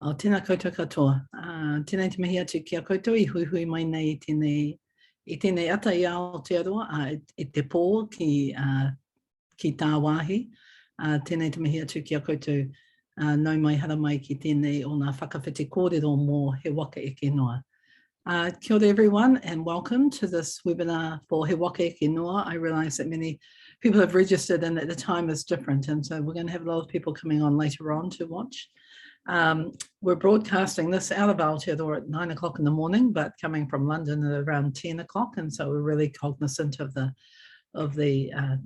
O tēnā koutou katoa. Tēnei te mihi atu ki a koutou I hui mai nei I tēnei ata I Aotearoa I te pō ki tā wāhi. Tēnei te mihi atu ki a koutou nau mai hara mai ki tēnei o ngā whakawhiti kōrero mō he waka eke noa. Kia ora everyone and welcome to this webinar for He Waka Eke Noa. I realise that many people have registered and that the time is different, and so we're going to have a lot of people coming on later on to watch. We're broadcasting this out of Aotearoa at 9 o'clock in the morning, but coming from London at around 10 o'clock, and so we're really cognizant of the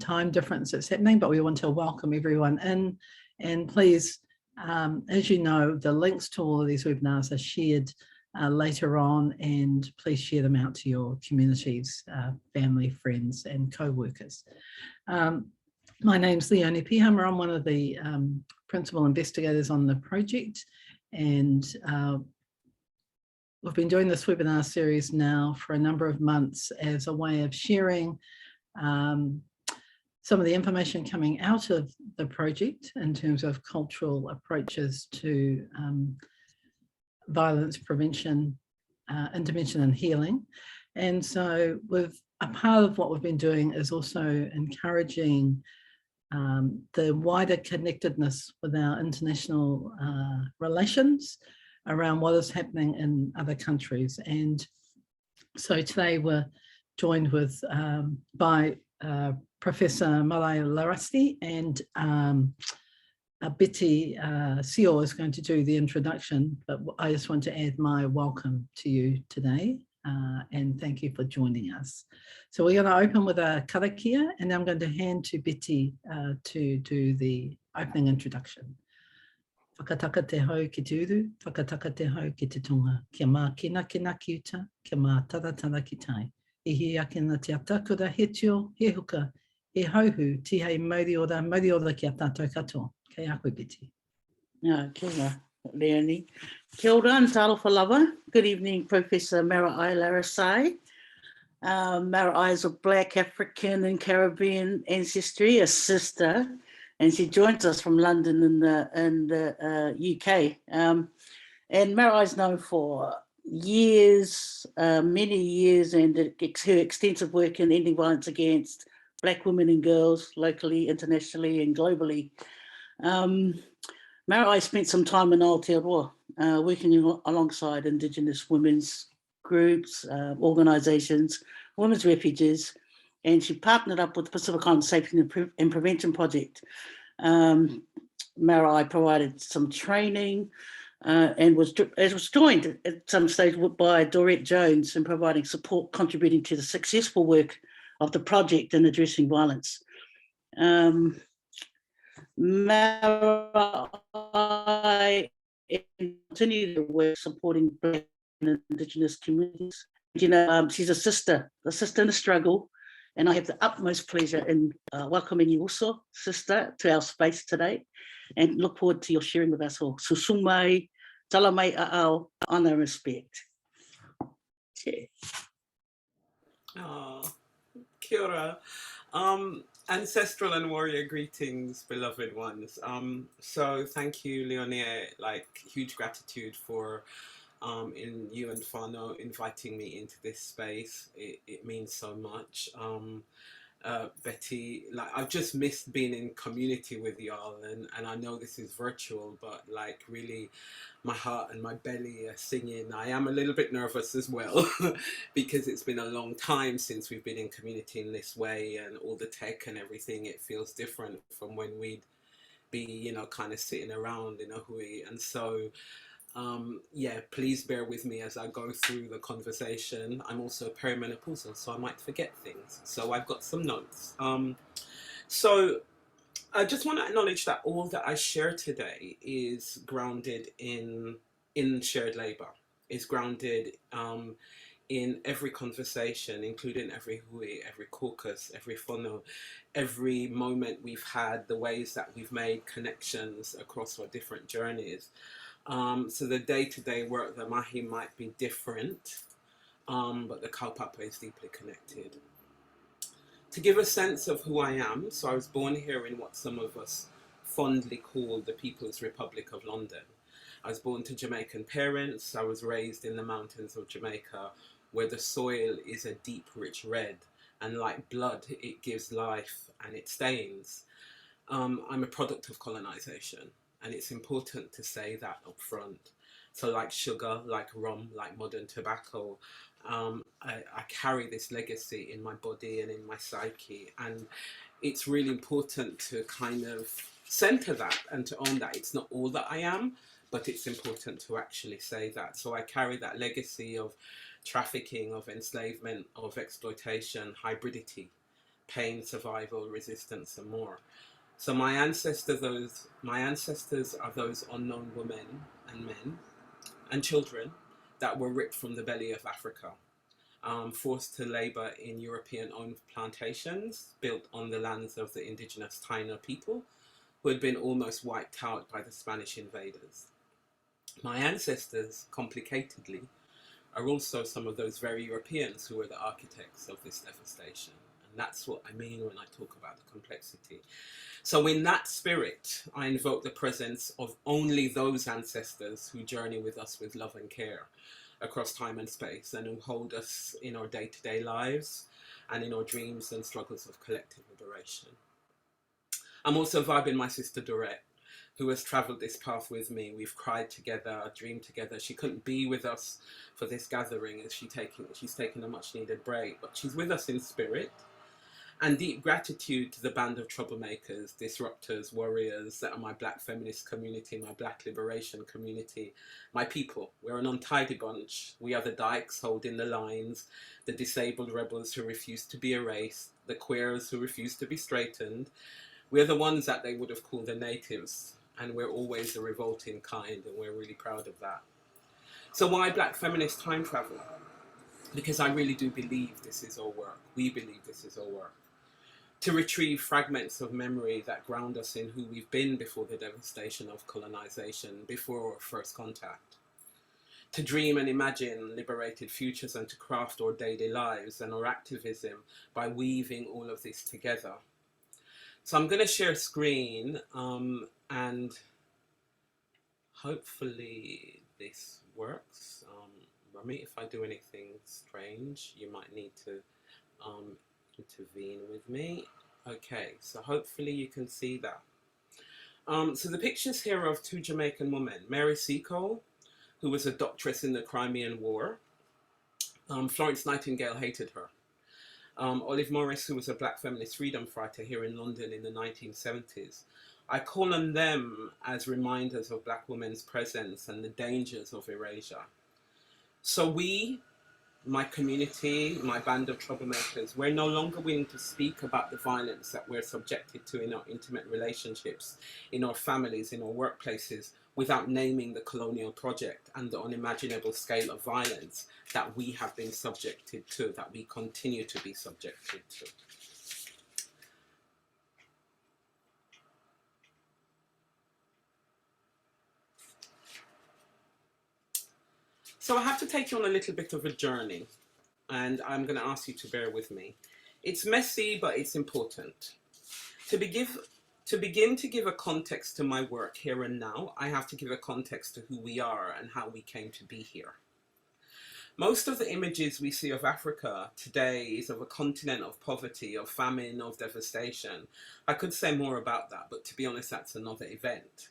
time difference that's happening, but we want to welcome everyone in. And please, as you know, the links to all of these webinars are shared later on, and please share them out to your communities, family, friends, and co-workers. My name's Leonie Pihammer. I'm one of the principal investigators on the project, and we've been doing this webinar series now for a number of months as a way of sharing some of the information coming out of the project in terms of cultural approaches to violence prevention, intervention and healing. And so a part of what we've been doing is also encouraging the wider connectedness with our international relations around what is happening in other countries. And so today we're joined with by Professor Marai Larasi, and Betty Sio is going to do the introduction, but I just want to add my welcome to you today and thank you for joining us. So we're going to open with a karakia, and I'm going to hand to Betty to do the opening introduction. Whakataka te hau ki te uru, whakataka te hau ki te tonga, kia mā kina kina ki uta, kia mā taratara ki tai. Ihi akina te atakura he tio, he huka, he hauhu, tihei mauri ora ki a tātou katoa. Kei a koe, Betty. Kia ora, Leonie. Kia ora and talofa lava. Good evening, Professor Marai Larasi. Marai is of Black, African and Caribbean ancestry, a sister, and she joins us from London in the UK. And Marai is known for years, many years, and her extensive work in ending violence against Black women and girls, locally, internationally and globally. Marai spent some time in Aotearoa, working alongside Indigenous women's groups, organisations, women's refugees, and she partnered up with the Pacific Island Safety and Prevention Project. Marai provided some training and was joined at some stage by Dorett Jones in providing support, contributing to the successful work of the project in addressing violence. Marai continued to work supporting Black and Indigenous communities. You know, she's a sister in the struggle, and I have the utmost pleasure in welcoming you also, sister, to our space today, and look forward to your sharing with us all. Susumai, talamai a'ao, honour and respect. Kia ora. Ancestral and warrior greetings, beloved ones. So thank you, Leonie, like huge gratitude for in you and Fano inviting me into this space. It means so much. Betty, like I've just missed being in community with y'all, and I know this is virtual, but like really my heart and my belly are singing. I am a little bit nervous as well because it's been a long time since we've been in community in this way, and all the tech and everything, it feels different from when we'd be, you know, kind of sitting around in a hui. And so yeah, please bear with me as I go through the conversation. I'm also perimenopausal, so I might forget things. So I've got some notes. So I just want to acknowledge that all that I share today is grounded in shared labour. It's grounded in every conversation, including every hui, every caucus, every whānau, every moment we've had, the ways that we've made connections across our different journeys. So the day-to-day work, the mahi might be different, but the kaupapa is deeply connected. To give a sense of who I am, so I was born here in what some of us fondly call the People's Republic of London. I was born to Jamaican parents. I was raised in the mountains of Jamaica, where the soil is a deep, rich red, and like blood, it gives life and it stains. I'm a product of colonization, and it's important to say that up front. So like sugar, like rum, like modern tobacco, I carry this legacy in my body and in my psyche, and it's really important to kind of center that and to own that. It's not all that I am, but it's important to actually say that. So I carry that legacy of trafficking, of enslavement, of exploitation, hybridity, pain, survival, resistance, and more. So my ancestors are those unknown women and men and children that were ripped from the belly of Africa, forced to labor in European-owned plantations built on the lands of the indigenous Taino people, who had been almost wiped out by the Spanish invaders. My ancestors, complicatedly, are also some of those very Europeans who were the architects of this devastation. And that's what I mean when I talk about the complexity. So in that spirit, I invoke the presence of only those ancestors who journey with us with love and care across time and space, and who hold us in our day-to-day lives and in our dreams and struggles of collective liberation. I'm also vibing my sister Dorett, who has travelled this path with me. We've cried together, dreamed together. She couldn't be with us for this gathering as she's taken a much needed break, but she's with us in spirit. And deep gratitude to the band of troublemakers, disruptors, warriors that are my Black feminist community, my Black liberation community, my people. We're an untidy bunch. We are the dykes holding the lines, the disabled rebels who refuse to be erased, the queers who refuse to be straightened. We're the ones that they would have called the natives, and we're always the revolting kind, and we're really proud of that. So why Black feminist time travel? Because I really do believe this is our work. We believe this is our work. To retrieve fragments of memory that ground us in who we've been before the devastation of colonization, before our first contact. To dream and imagine liberated futures, and to craft our daily lives and our activism by weaving all of this together. So I'm going to share a screen and hopefully this works. Rami, if I do anything strange, you might need to intervene with me. Okay, so hopefully you can see that. So the pictures here are of two Jamaican women, Mary Seacole, who was a doctress in the Crimean War. Florence Nightingale hated her. Olive Morris, who was a Black feminist freedom fighter here in London in the 1970s. I call on them as reminders of Black women's presence and the dangers of erasure. So we, my community, my band of troublemakers, we're no longer willing to speak about the violence that we're subjected to in our intimate relationships, in our families, in our workplaces, without naming the colonial project and the unimaginable scale of violence that we have been subjected to, that we continue to be subjected to. So I have to take you on a little bit of a journey, and I'm going to ask you to bear with me. It's messy, but it's important. To begin to give a context to my work here and now, I have to give a context to who we are and how we came to be here. Most of the images we see of Africa today is of a continent of poverty, of famine, of devastation. I could say more about that, but to be honest, that's another event.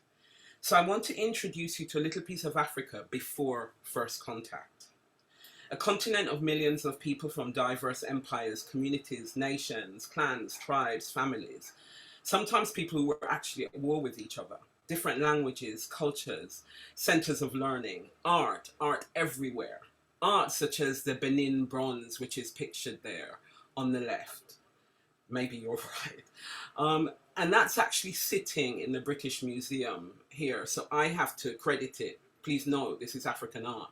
So I want to introduce you to a little piece of Africa before first contact. A continent of millions of people from diverse empires, communities, nations, clans, tribes, families. Sometimes people who were actually at war with each other. Different languages, cultures, centers of learning, art everywhere. Art such as the Benin bronze, which is pictured there on the left. Maybe you're right. And that's actually sitting in the British Museum here. So I have to credit it. Please note, this is African art.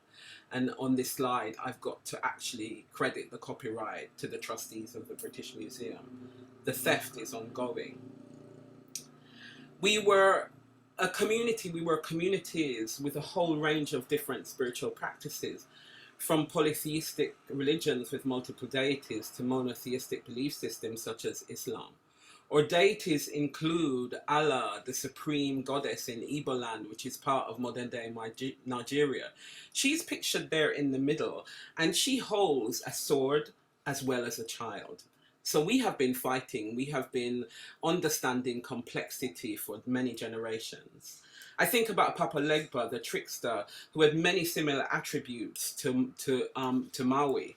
And on this slide, I've got to actually credit the copyright to the trustees of the British Museum. The theft is ongoing. We were a community, we were communities with a whole range of different spiritual practices, from polytheistic religions with multiple deities to monotheistic belief systems such as Islam. Or deities include Allah, the supreme goddess in Igbo land, which is part of modern-day Nigeria. She's pictured there in the middle, and she holds a sword as well as a child. So we have been fighting, we have been understanding complexity for many generations. I think about Papa Legba, the trickster, who had many similar attributes to Maui.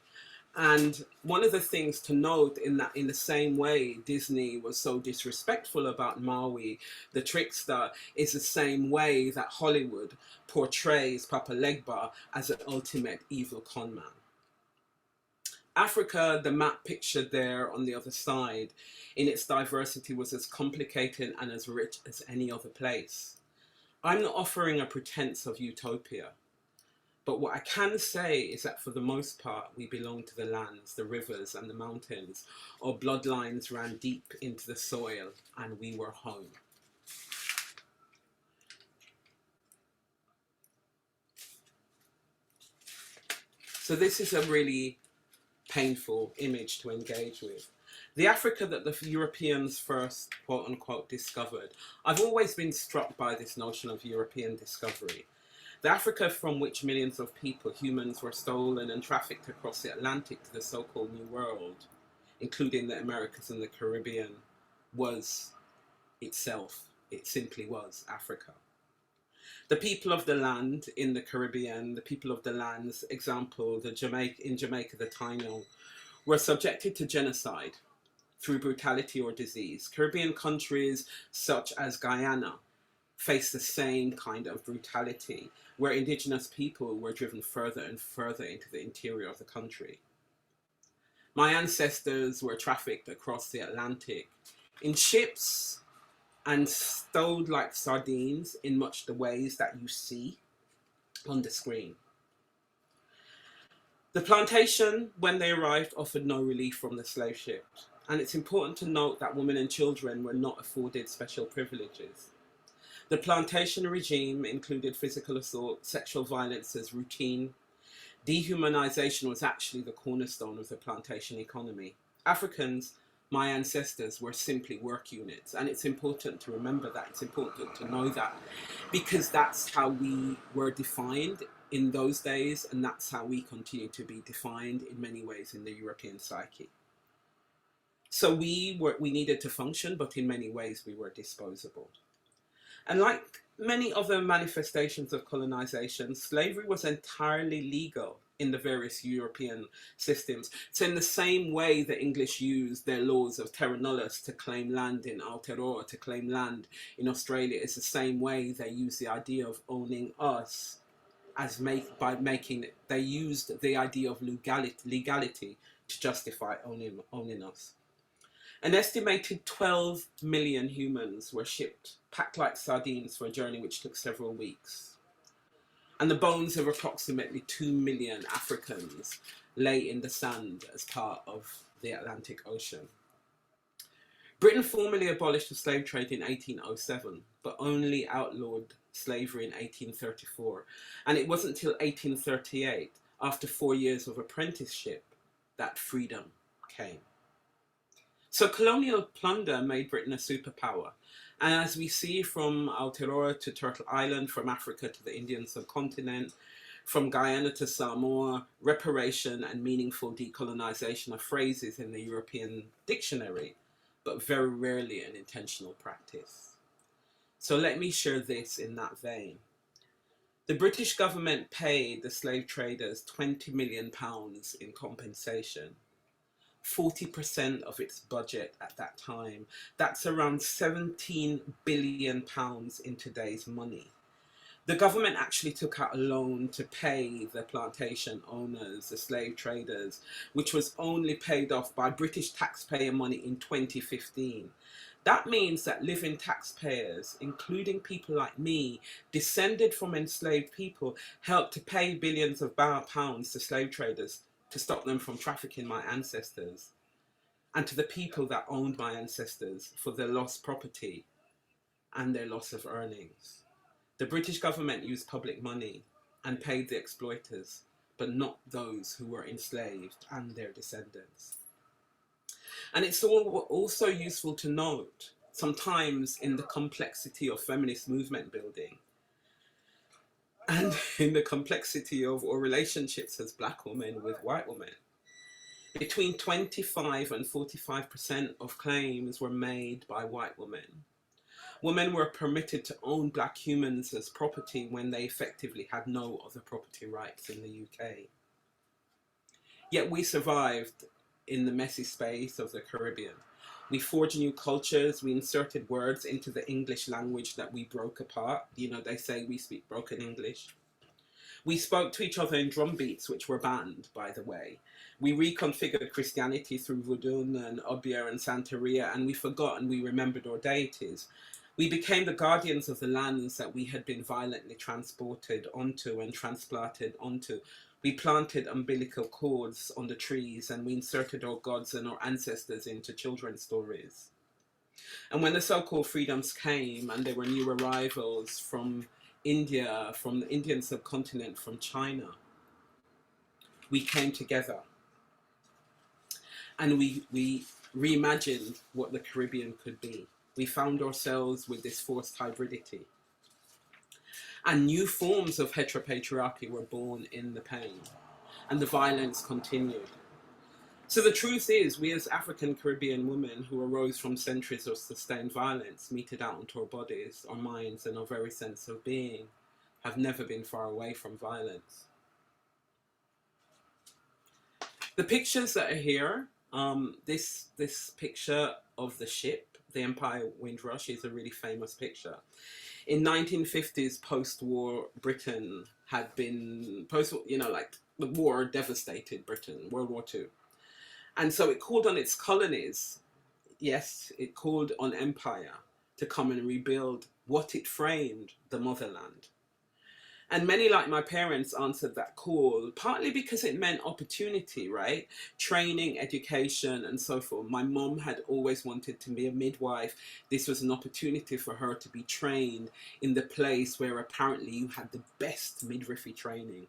And one of the things to note in that, in the same way Disney was so disrespectful about Maui, the trickster, is the same way that Hollywood portrays Papa Legba as an ultimate evil con man. Africa, the map pictured there on the other side, in its diversity was as complicated and as rich as any other place. I'm not offering a pretense of utopia. But what I can say is that for the most part, we belong to the lands, the rivers and the mountains. Our bloodlines ran deep into the soil and we were home. So this is a really painful image to engage with. The Africa that the Europeans first, quote unquote, discovered. I've always been struck by this notion of European discovery. The Africa from which millions of people, humans, were stolen and trafficked across the Atlantic to the so-called New World, including the Americas and the Caribbean, was itself, it simply was Africa. The people of the land in the Caribbean, the people of the lands, example, in Jamaica, the Taino, were subjected to genocide through brutality or disease. Caribbean countries such as Guyana face the same kind of brutality, where indigenous people were driven further and further into the interior of the country. My ancestors were trafficked across the Atlantic in ships and stowed like sardines in much the ways that you see on the screen. The plantation, when they arrived, offered no relief from the slave ships. And it's important to note that women and children were not afforded special privileges. The plantation regime included physical assault, sexual violence as routine. Dehumanization was actually the cornerstone of the plantation economy. Africans, my ancestors, were simply work units. And it's important to remember that, it's important to know that, because that's how we were defined in those days, and that's how we continue to be defined in many ways in the European psyche. So we needed to function, but in many ways we were disposable. And like many other manifestations of colonization, slavery was entirely legal in the various European systems. So in the same way the English used their laws of terra nullius to claim land in Aotearoa, to claim land in Australia, it's the same way they use the idea of owning us as they used the idea of legality to justify owning us. An estimated 12 million humans were shipped, packed like sardines, for a journey which took several weeks. And the bones of approximately 2 million Africans lay in the sand as part of the Atlantic Ocean. Britain formally abolished the slave trade in 1807, but only outlawed slavery in 1834. And it wasn't until 1838, after 4 years of apprenticeship, that freedom came. So colonial plunder made Britain a superpower. And as we see from Aotearoa to Turtle Island, from Africa to the Indian subcontinent, from Guyana to Samoa, reparation and meaningful decolonization are phrases in the European dictionary, but very rarely an intentional practice. So let me share this in that vein. The British government paid the slave traders £20 million in compensation. 40% of its budget at that time. That's around £17 billion in today's money. The government actually took out a loan to pay the plantation owners, the slave traders, which was only paid off by British taxpayer money in 2015. That means that living taxpayers, including people like me, descended from enslaved people, helped to pay billions of pounds to slave traders to stop them from trafficking my ancestors, and to the people that owned my ancestors for their lost property and their loss of earnings. The British government used public money and paid the exploiters, but not those who were enslaved and their descendants. And it's also useful to note, sometimes in the complexity of feminist movement building, and in the complexity of our relationships as black women with white women, between 25 and 45% of claims were made by white women. Women were permitted to own black humans as property when they effectively had no other property rights in the UK. Yet we survived in the messy space of the Caribbean. We forged new cultures, we inserted words into the English language that we broke apart. You know, they say we speak broken English. We spoke to each other in drum beats, which were banned, by the way. We reconfigured Christianity through Vodun and Obeah and Santeria, and we forgot and we remembered our deities. We became the guardians of the lands that we had been violently transported onto and transplanted onto. We planted umbilical cords on the trees, and we inserted our gods and our ancestors into children's stories. And when the so-called freedoms came, and there were new arrivals from India, from the Indian subcontinent, from China, we came together and we reimagined what the Caribbean could be. We found ourselves with this forced hybridity. And new forms of heteropatriarchy were born in the pain, and the violence continued. So the truth is, we as African Caribbean women who arose from centuries of sustained violence, meted out into our bodies, our minds, and our very sense of being, have never been far away from violence. The pictures that are here, this picture of the ship, the Empire Windrush, is a really famous picture. In 1950s post-war Britain had been, the war devastated Britain, World War II. And so it called on its colonies, yes, it called on empire to come and rebuild what it framed, the motherland. And many, like my parents, answered that call, partly because it meant opportunity, right? Training, education, and so forth. My mom had always wanted to be a midwife. This was an opportunity for her to be trained in the place where apparently you had the best midwifery training.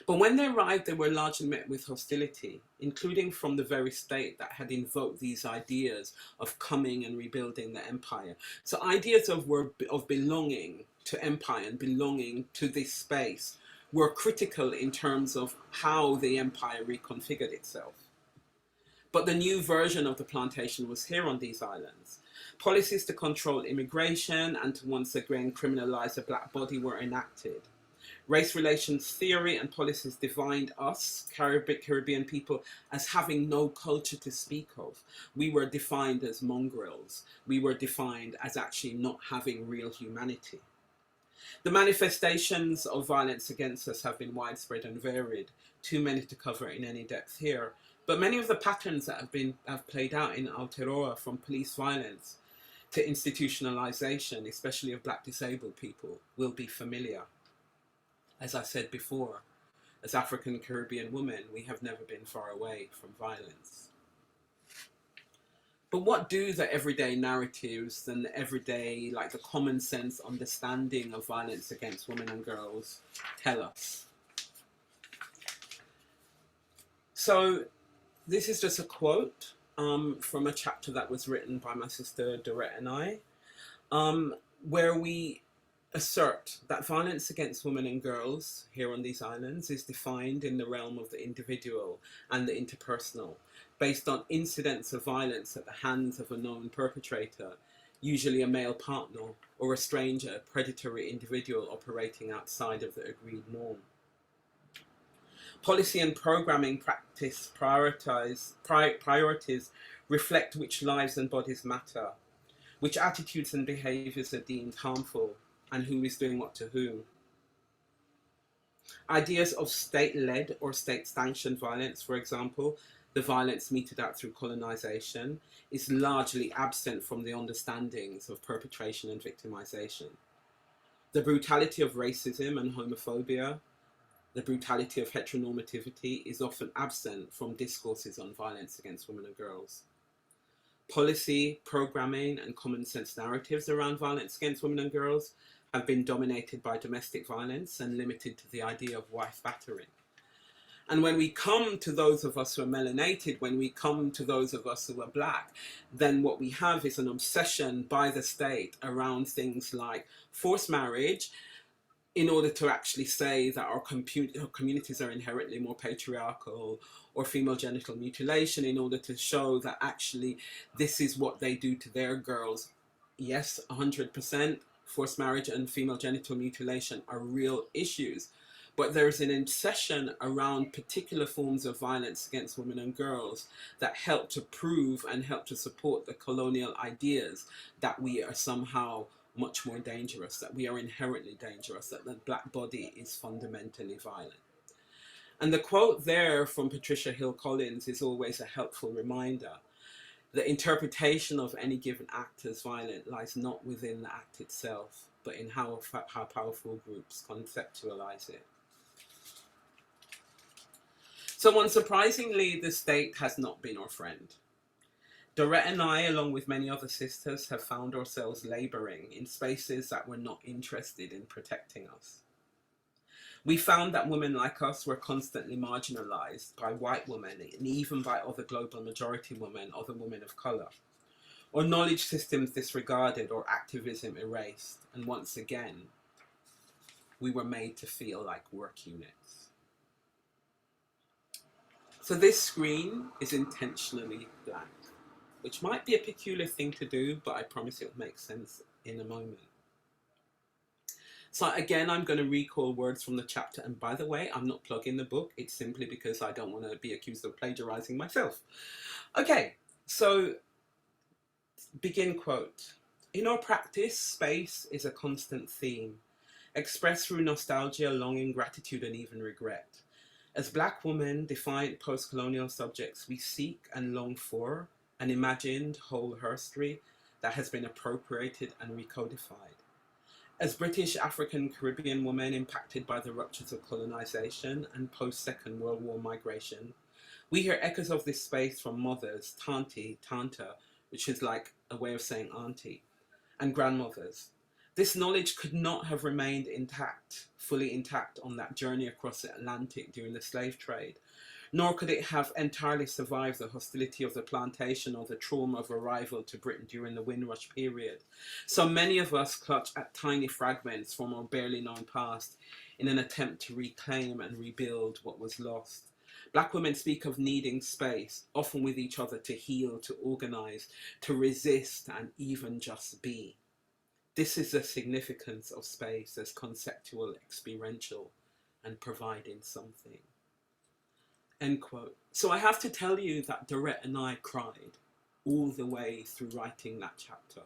But when they arrived, they were largely met with hostility, including from the very state that had invoked these ideas of coming and rebuilding the empire. So ideas of belonging to empire and belonging to this space were critical in terms of how the empire reconfigured itself. But the new version of the plantation was here on these islands. Policies to control immigration and to once again criminalize the black body were enacted. Race relations theory and policies defined us, Caribbean people, as having no culture to speak of. We were defined as mongrels. We were defined as actually not having real humanity. The manifestations of violence against us have been widespread and varied, too many to cover in any depth here. But many of the patterns that have played out in Aotearoa, from police violence to institutionalization, especially of black disabled people, will be familiar. As I said before, as African Caribbean women, we have never been far away from violence. But what do the everyday narratives and the everyday, like the common sense understanding of violence against women and girls tell us? So this is just a quote from a chapter that was written by my sister Dorett and I, where we assert that violence against women and girls here on these islands is defined in the realm of the individual and the interpersonal, based on incidents of violence at the hands of a known perpetrator, usually a male partner or a stranger, predatory individual operating outside of the agreed norm. Policy and programming practice priorities reflect which lives and bodies matter, which attitudes and behaviours are deemed harmful, and who is doing what to whom. Ideas of state-led or state-sanctioned violence, for example, the violence meted out through colonisation, is largely absent from the understandings of perpetration and victimisation. The brutality of racism and homophobia, the brutality of heteronormativity is often absent from discourses on violence against women and girls. Policy, programming, and common sense narratives around violence against women and girls have been dominated by domestic violence and limited to the idea of wife battering. And when we come to those of us who are melanated, when we come to those of us who are black, then what we have is an obsession by the state around things like forced marriage, in order to actually say that our communities are inherently more patriarchal, or female genital mutilation, in order to show that actually this is what they do to their girls. Yes, 100%, forced marriage and female genital mutilation are real issues, but there's an obsession around particular forms of violence against women and girls that help to prove and help to support the colonial ideas that we are somehow much more dangerous, that we are inherently dangerous, that the black body is fundamentally violent. And the quote there from Patricia Hill Collins is always a helpful reminder. The interpretation of any given act as violent lies not within the act itself, but in how powerful groups conceptualize it. So unsurprisingly, the state has not been our friend. Dorett and I, along with many other sisters, have found ourselves labouring in spaces that were not interested in protecting us. We found that women like us were constantly marginalised by white women and even by other global majority women, other women of colour, or knowledge systems disregarded or activism erased, and once again, we were made to feel like work units. So this screen is intentionally blank, which might be a peculiar thing to do, but I promise it will make sense in a moment. So again, I'm going to recall words from the chapter, and by the way, I'm not plugging the book, it's simply because I don't want to be accused of plagiarizing myself. Okay, so begin quote. In our practice, space is a constant theme, expressed through nostalgia, longing, gratitude, and even regret. As black women, defiant post-colonial subjects, we seek and long for an imagined whole history that has been appropriated and recodified. As British, African, Caribbean women impacted by the ruptures of colonisation and post-Second World War migration, we hear echoes of this space from mothers, tanti, tanta, which is like a way of saying auntie, and grandmothers. This knowledge could not have remained intact, fully intact on that journey across the Atlantic during the slave trade, nor could it have entirely survived the hostility of the plantation or the trauma of arrival to Britain during the Windrush period. So many of us clutch at tiny fragments from our barely known past in an attempt to reclaim and rebuild what was lost. Black women speak of needing space, often with each other, to heal, to organise, to resist, and even just be. This is the significance of space as conceptual, experiential, and providing something. End quote. So I have to tell you that Dorett and I cried all the way through writing that chapter.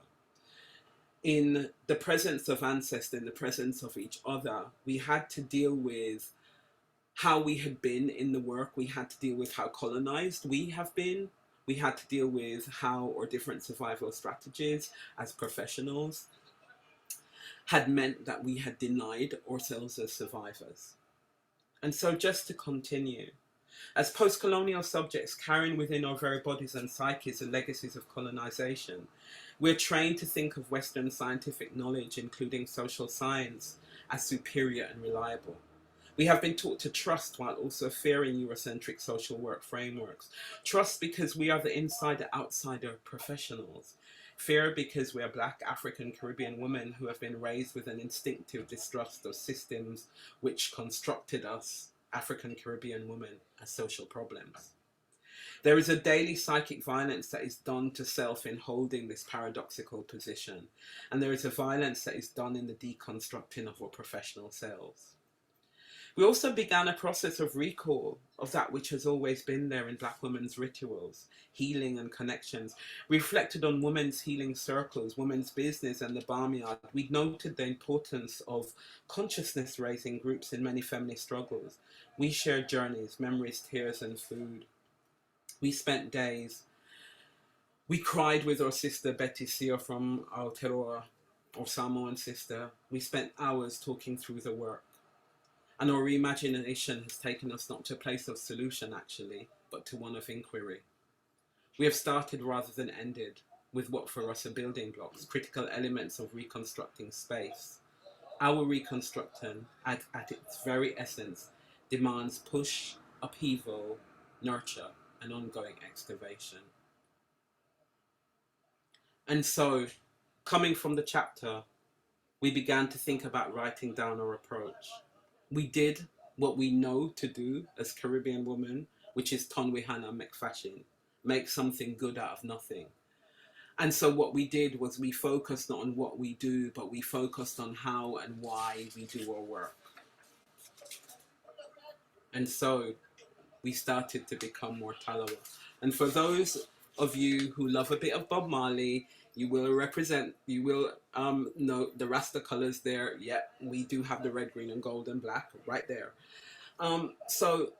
In the presence of ancestors, in the presence of each other, we had to deal with how we had been in the work. We had to deal with how colonized we have been. We had to deal with how our different survival strategies as professionals had meant that we had denied ourselves as survivors. And so just to continue, as post-colonial subjects carrying within our very bodies and psyches the legacies of colonization, we're trained to think of Western scientific knowledge, including social science, as superior and reliable. We have been taught to trust while also fearing Eurocentric social work frameworks. Trust because we are the insider-outsider professionals. Fear because we are Black, African, Caribbean women who have been raised with an instinctive distrust of systems which constructed us, African Caribbean women, as social problems. There is a daily psychic violence that is done to self in holding this paradoxical position, and there is a violence that is done in the deconstructing of our professional selves. We also began a process of recall of that which has always been there in Black women's rituals, healing and connections, reflected on women's healing circles, women's business and the barnyard. We noted the importance of consciousness-raising groups in many feminist struggles. We shared journeys, memories, tears and food. We spent days. We cried with our sister Betty Sear from Aotearoa, our Samoan sister. We spent hours talking through the work. And our reimagination has taken us not to a place of solution, actually, but to one of inquiry. We have started rather than ended with what for us are building blocks, critical elements of reconstructing space. Our reconstruction, at its very essence, demands push upheaval, nurture, and ongoing excavation. And so, coming from the chapter, we began to think about writing down our approach. We did what we know to do as Caribbean women, which is Tonwihana Mekfashin, make something good out of nothing. And so what we did was we focused not on what we do, but we focused on how and why we do our work. And so we started to become more Talawa. And for those of you who love a bit of Bob Marley, you will know the Rasta colors there. Yep, we do have the red, green, and gold and black right there. So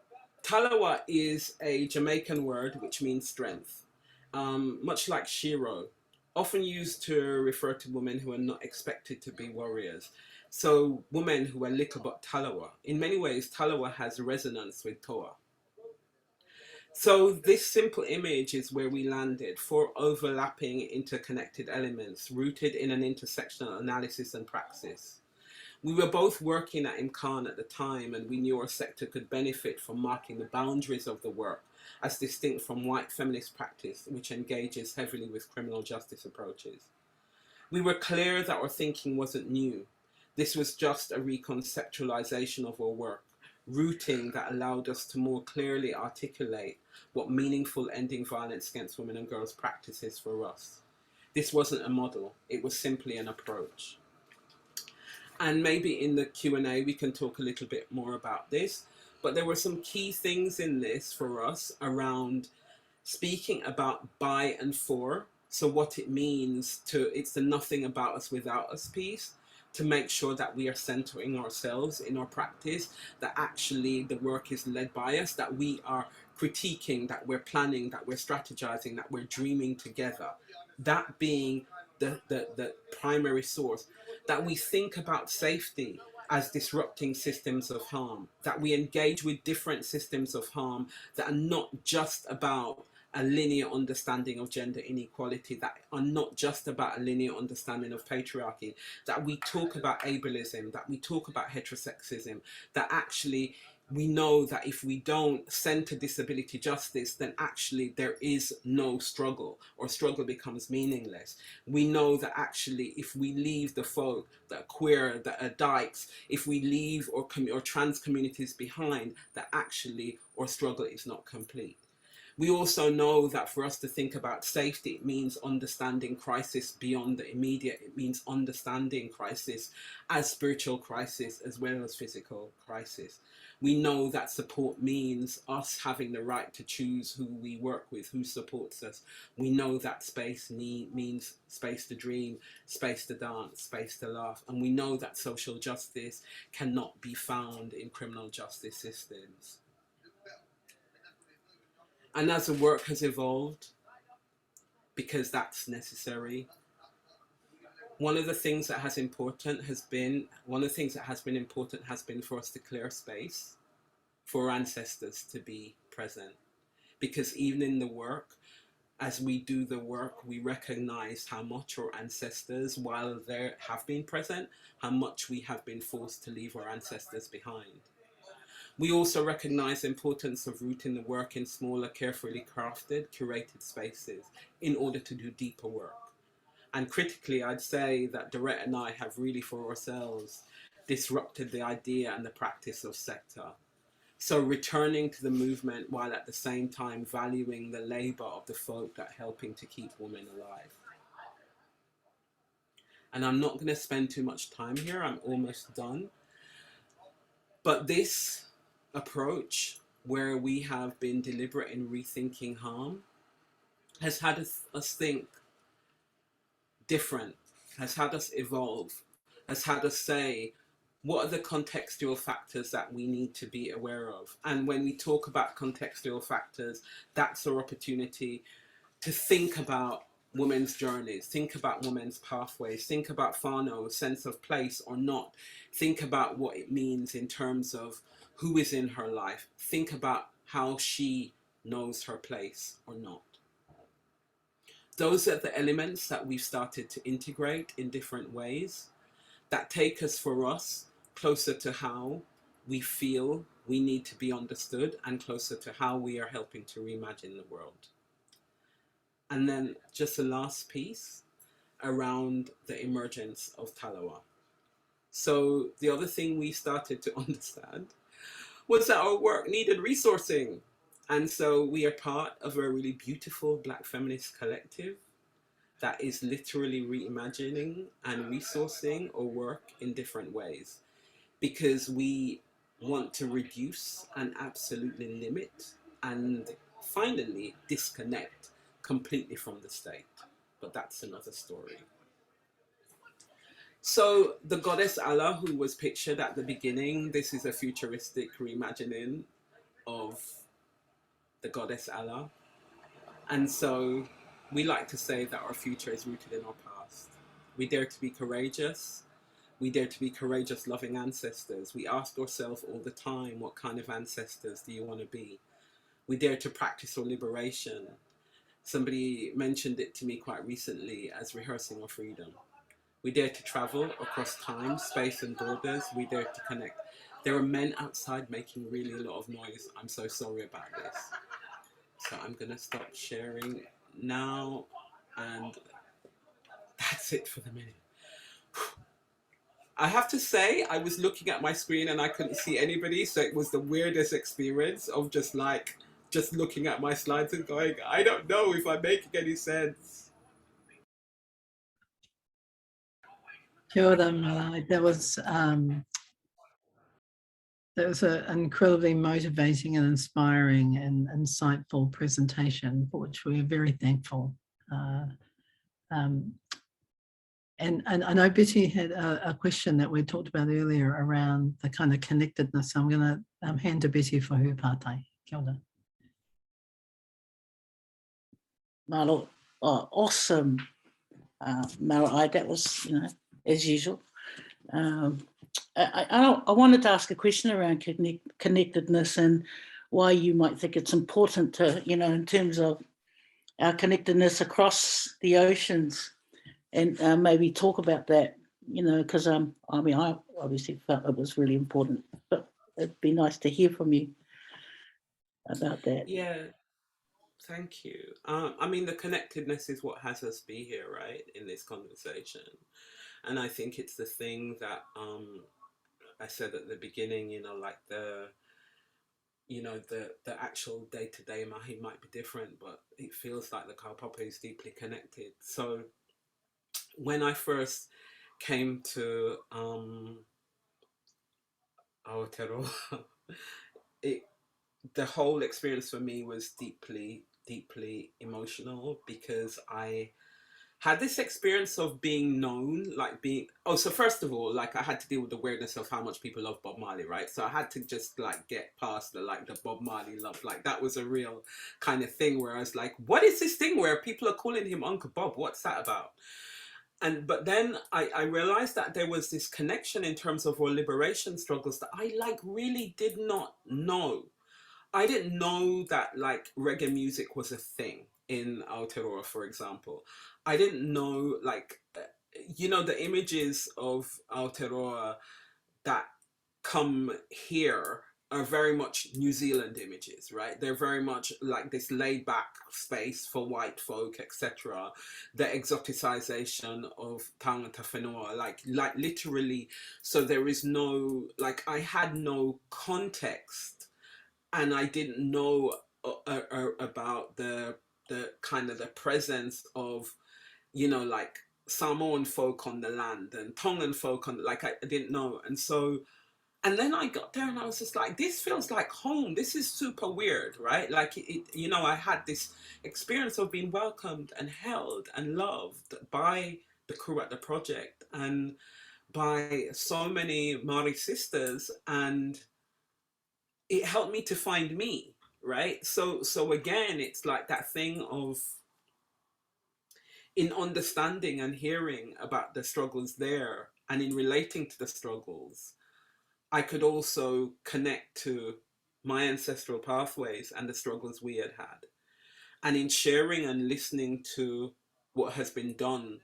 Talawa is a Jamaican word which means strength, much like Shiro, often used to refer to women who are not expected to be warriors. So women who are little but Talawa. In many ways, Talawa has resonance with Toa. So this simple image is where we landed, four overlapping interconnected elements rooted in an intersectional analysis and praxis. We were both working at IMCAN at the time, and we knew our sector could benefit from marking the boundaries of the work as distinct from white feminist practice, which engages heavily with criminal justice approaches. We were clear that our thinking wasn't new. This was just a reconceptualization of our work, rooting that allowed us to more clearly articulate what meaningful ending violence against women and girls practices for us. This wasn't a model, it was simply an approach. And maybe in the Q&A we can talk a little bit more about this, but there were some key things in this for us around speaking about by and for, so what it means to, it's the nothing about us without us piece, to make sure that we are centering ourselves in our practice, that actually the work is led by us, that we are critiquing, that we're planning, that we're strategizing, that we're dreaming together. That being the primary source, that we think about safety as disrupting systems of harm, that we engage with different systems of harm that are not just about a linear understanding of gender inequality, that are not just about a linear understanding of patriarchy, that we talk about ableism, that we talk about heterosexism, that actually we know that if we don't center disability justice, then actually there is no struggle, or struggle becomes meaningless. We know that actually if we leave the folk that are queer, that are dykes, if we leave or trans communities behind, that actually our struggle is not complete. We also know that for us to think about safety, it means understanding crisis beyond the immediate. It means understanding crisis as spiritual crisis as well as physical crisis. We know that support means us having the right to choose who we work with, who supports us. We know that space means space to dream, space to dance, space to laugh. And we know that social justice cannot be found in criminal justice systems. And as the work has evolved, because that's necessary, one of the things that has been important has been for us to clear space for our ancestors to be present. Because even in the work, as we do the work, we recognize how much our ancestors, while they have been present, how much we have been forced to leave our ancestors behind. We also recognize the importance of rooting the work in smaller, carefully crafted, curated spaces in order to do deeper work. And critically, I'd say that Dorett and I have really for ourselves disrupted the idea and the practice of sector. So returning to the movement while at the same time valuing the labor of the folk that are helping to keep women alive. And I'm not going to spend too much time here, I'm almost done. But this approach, where we have been deliberate in rethinking harm, has had us think different, has had us evolve, has had us say, what are the contextual factors that we need to be aware of? And when we talk about contextual factors, that's our opportunity to think about women's journeys, think about women's pathways, think about whānau, sense of place or not, think about what it means in terms of who is in her life, think about how she knows her place or not. Those are the elements that we've started to integrate in different ways that take us, for us, closer to how we feel we need to be understood and closer to how we are helping to reimagine the world. And then just the last piece around the emergence of Talawa. So the other thing we started to understand was that our work needed resourcing. And so we are part of a really beautiful Black feminist collective that is literally reimagining and resourcing our work in different ways, because we want to reduce and absolutely limit and finally disconnect completely from the state. But that's another story. So the goddess Allah, who was pictured at the beginning, this is a futuristic reimagining of the goddess Allah. And so we like to say that our future is rooted in our past. We dare to be courageous. We dare to be courageous, loving ancestors. We ask ourselves all the time, what kind of ancestors do you want to be? We dare to practice our liberation. Somebody mentioned it to me quite recently as rehearsing our freedom. We dare to travel across time, space, and borders. We dare to connect. There are men outside making really a lot of noise. I'm so sorry about this. So I'm going to stop sharing now, and that's it for the minute. I have to say, I was looking at my screen and I couldn't see anybody, so it was the weirdest experience of just looking at my slides and going, I don't know if I'm making any sense. Kia ora, Marai. That was an incredibly motivating and inspiring and insightful presentation, for which we are very thankful. And I know Betty had a question that we talked about earlier around the kind of connectedness. I'm going to hand to Betty for her pātai. Kia ora. Malo, awesome, Marai. That was, as usual. I wanted to ask a question around connectedness and why you might think it's important to, in terms of our connectedness across the oceans, and maybe talk about that, because I obviously felt it was really important, but it'd be nice to hear from you about that. Yeah, thank you. I mean, the connectedness is what has us be here, right, in this conversation. And I think it's the thing that I said at the beginning, like the actual day-to-day mahi might be different, but it feels like the kaupapa is deeply connected. So when I first came to Aotearoa, the whole experience for me was deeply, deeply emotional, because I had this experience of being known, so first of all, I had to deal with the weirdness of how much people love Bob Marley, right? So I had to just get past the Bob Marley love. That was a real kind of thing where I was like, what is this thing where people are calling him Uncle Bob? What's that about? But then I realized that there was this connection in terms of our liberation struggles that I really did not know. I didn't know that reggae music was a thing in Aotearoa, for example. I didn't know the images of Aotearoa that come here are very much New Zealand images, right? They're very much like this laid back space for white folk, etc. The exoticization of tangata whenua, like literally. So there is no, I had no context, and I didn't know about the kind of the presence of, Samoan folk on the land and Tongan folk on, I didn't know. And then I got there and I was just like, this feels like home. This is super weird, right? I had this experience of being welcomed and held and loved by the crew at the project and by so many Maori sisters, and it helped me to find me, right? So again, it's that thing of, in understanding and hearing about the struggles there and in relating to the struggles, I could also connect to my ancestral pathways and the struggles we had had. And in sharing and listening to what has been done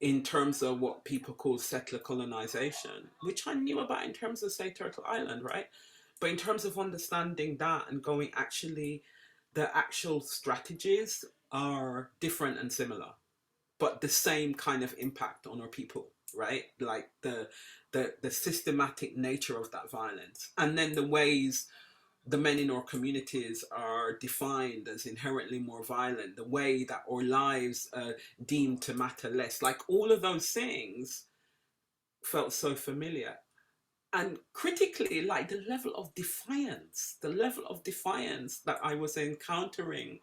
in terms of what people call settler colonization, which I knew about in terms of, say, Turtle Island, right? But in terms of understanding that and going, actually, the actual strategies are different and similar, but the same kind of impact on our people, right? Like the systematic nature of that violence, and then the ways the men in our communities are defined as inherently more violent, the way that our lives are deemed to matter less, like all of those things felt so familiar. And critically, like the level of defiance that I was encountering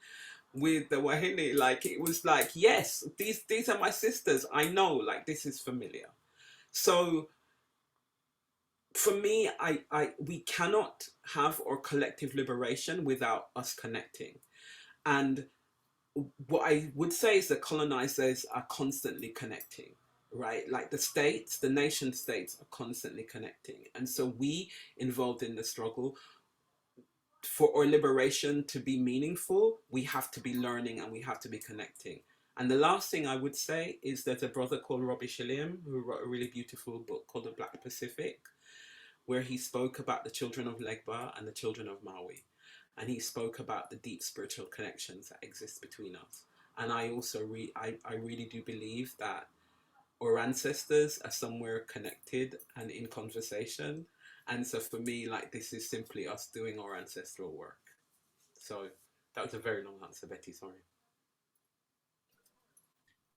with the Wahine, like it was like, yes, these are my sisters, I know, like this is familiar. So for me, we cannot have our collective liberation without us connecting. And what I would say is that colonizers are constantly connecting, right? Like the nation states are constantly connecting. And so we involved in the struggle, for our liberation to be meaningful, we have to be learning and we have to be connecting. And the last thing I would say is there's a brother called Robbie Shilliam who wrote a really beautiful book called The Black Pacific, where he spoke about the children of Legba and the children of Maui. And he spoke about the deep spiritual connections that exist between us. And I also I really do believe that our ancestors are somewhere connected and in conversation. And so for me, like this is simply us doing our ancestral work. So that was a very long answer, Betty, sorry.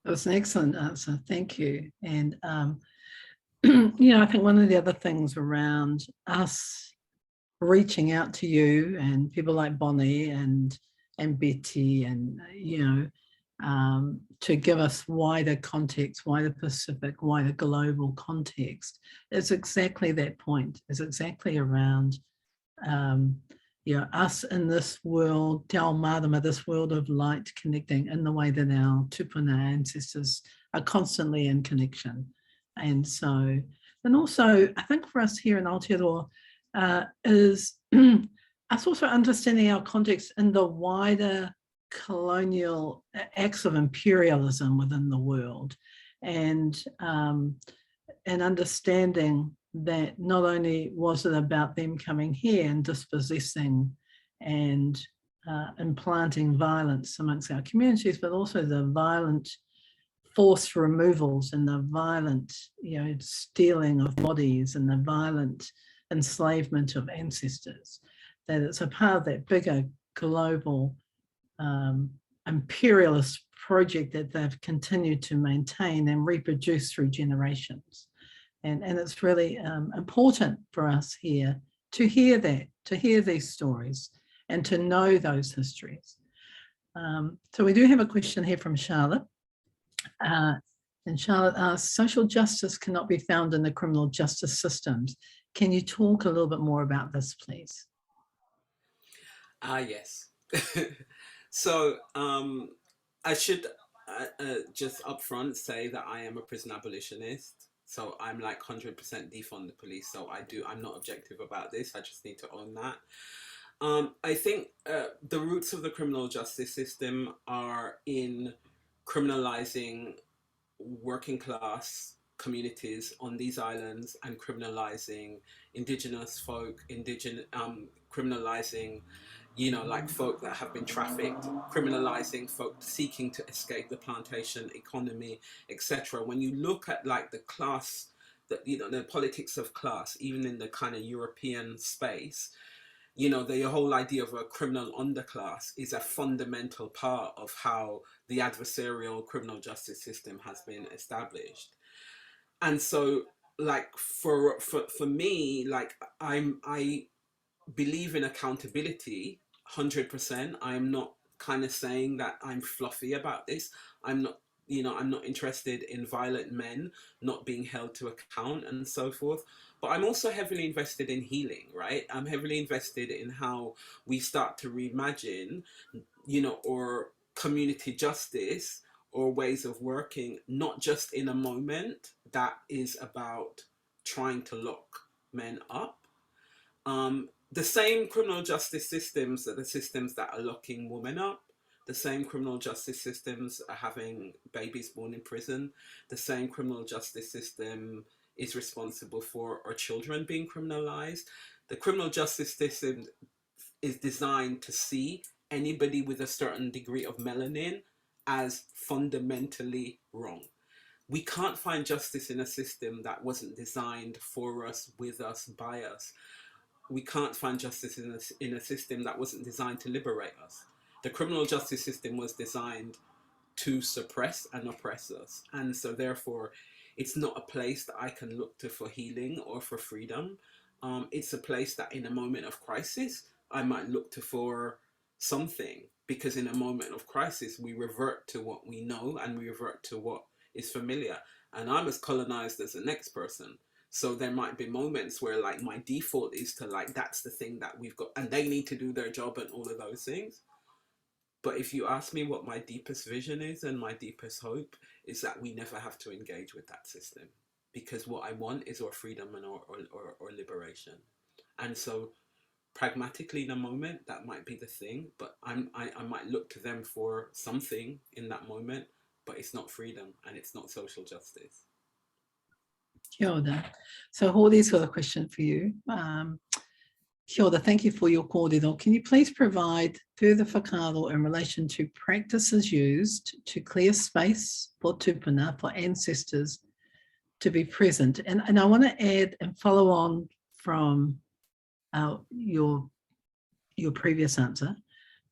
That was an excellent answer, thank you. And you know, I think one of the other things around us reaching out to you and people like Bonnie and Betty and, you know, to give us wider context, wider Pacific, wider global context, is exactly that point, is exactly around, you know, us in this world, Te Ao Marama, this world of light connecting in the way that our tupuna ancestors are constantly in connection. And so, and also, I think for us here in Aotearoa, is us also understanding our context in the wider colonial acts of imperialism within the world, and understanding that not only was it about them coming here and dispossessing and implanting violence amongst our communities, but also the violent forced removals and the violent, you know, stealing of bodies and the violent enslavement of ancestors, that it's a part of that bigger global imperialist project that they've continued to maintain and reproduce through generations. And it's really important for us here to hear that, to hear these stories and to know those histories. So we do have a question here from Charlotte. And Charlotte asks, social justice cannot be found in the criminal justice systems. Can you talk a little bit more about this, please? Yes. So I should just upfront say that I am a prison abolitionist. So I'm like 100% defund the police. So I'm not objective about this. I just need to own that. I think the roots of the criminal justice system are in criminalizing working class communities on these islands and criminalizing indigenous folk, criminalizing, you know, like folk that have been trafficked, criminalizing folk seeking to escape the plantation economy, etc. When you look at like the class, you know, the politics of class, even in the kind of European space, you know, the whole idea of a criminal underclass is a fundamental part of how the adversarial criminal justice system has been established. And so, like, for me, like, I believe in accountability 100%. I'm not kind of saying that I'm fluffy about this. I'm not, you know, I'm not interested in violent men not being held to account and so forth. But I'm also heavily invested in healing, right? I'm heavily invested in how we start to reimagine, you know, or community justice or ways of working, not just in a moment that is about trying to lock men up. The same criminal justice systems are the systems that are locking women up, The same criminal justice systems are having babies born in prison. The same criminal justice system is responsible for our children being criminalized. The criminal justice system is designed to see anybody with a certain degree of melanin as fundamentally wrong. We can't find justice in a system that wasn't designed for us, with us, by us. We can't find justice in a system that wasn't designed to liberate us. The criminal justice system was designed to suppress and oppress us. And so therefore, it's not a place that I can look to for healing or for freedom. It's a place that in a moment of crisis, I might look to for something, because in a moment of crisis, we revert to what we know and we revert to what is familiar. And I'm as colonized as the next person. So there might be moments where like my default is to like, that's the thing that we've got and they need to do their job and all of those things. But if you ask me what my deepest vision is and my deepest hope is that we never have to engage with that system, because what I want is our freedom and or liberation. And so pragmatically in a moment, that might be the thing, but I might look to them for something in that moment, but it's not freedom and it's not social justice. Kia ora. So Hori's got a question for you. Kia ora, thank you for your kōrero. Can you please provide further whakaaro in relation to practices used to clear space for tupuna, for ancestors to be present? And I want to add and follow on from your previous answer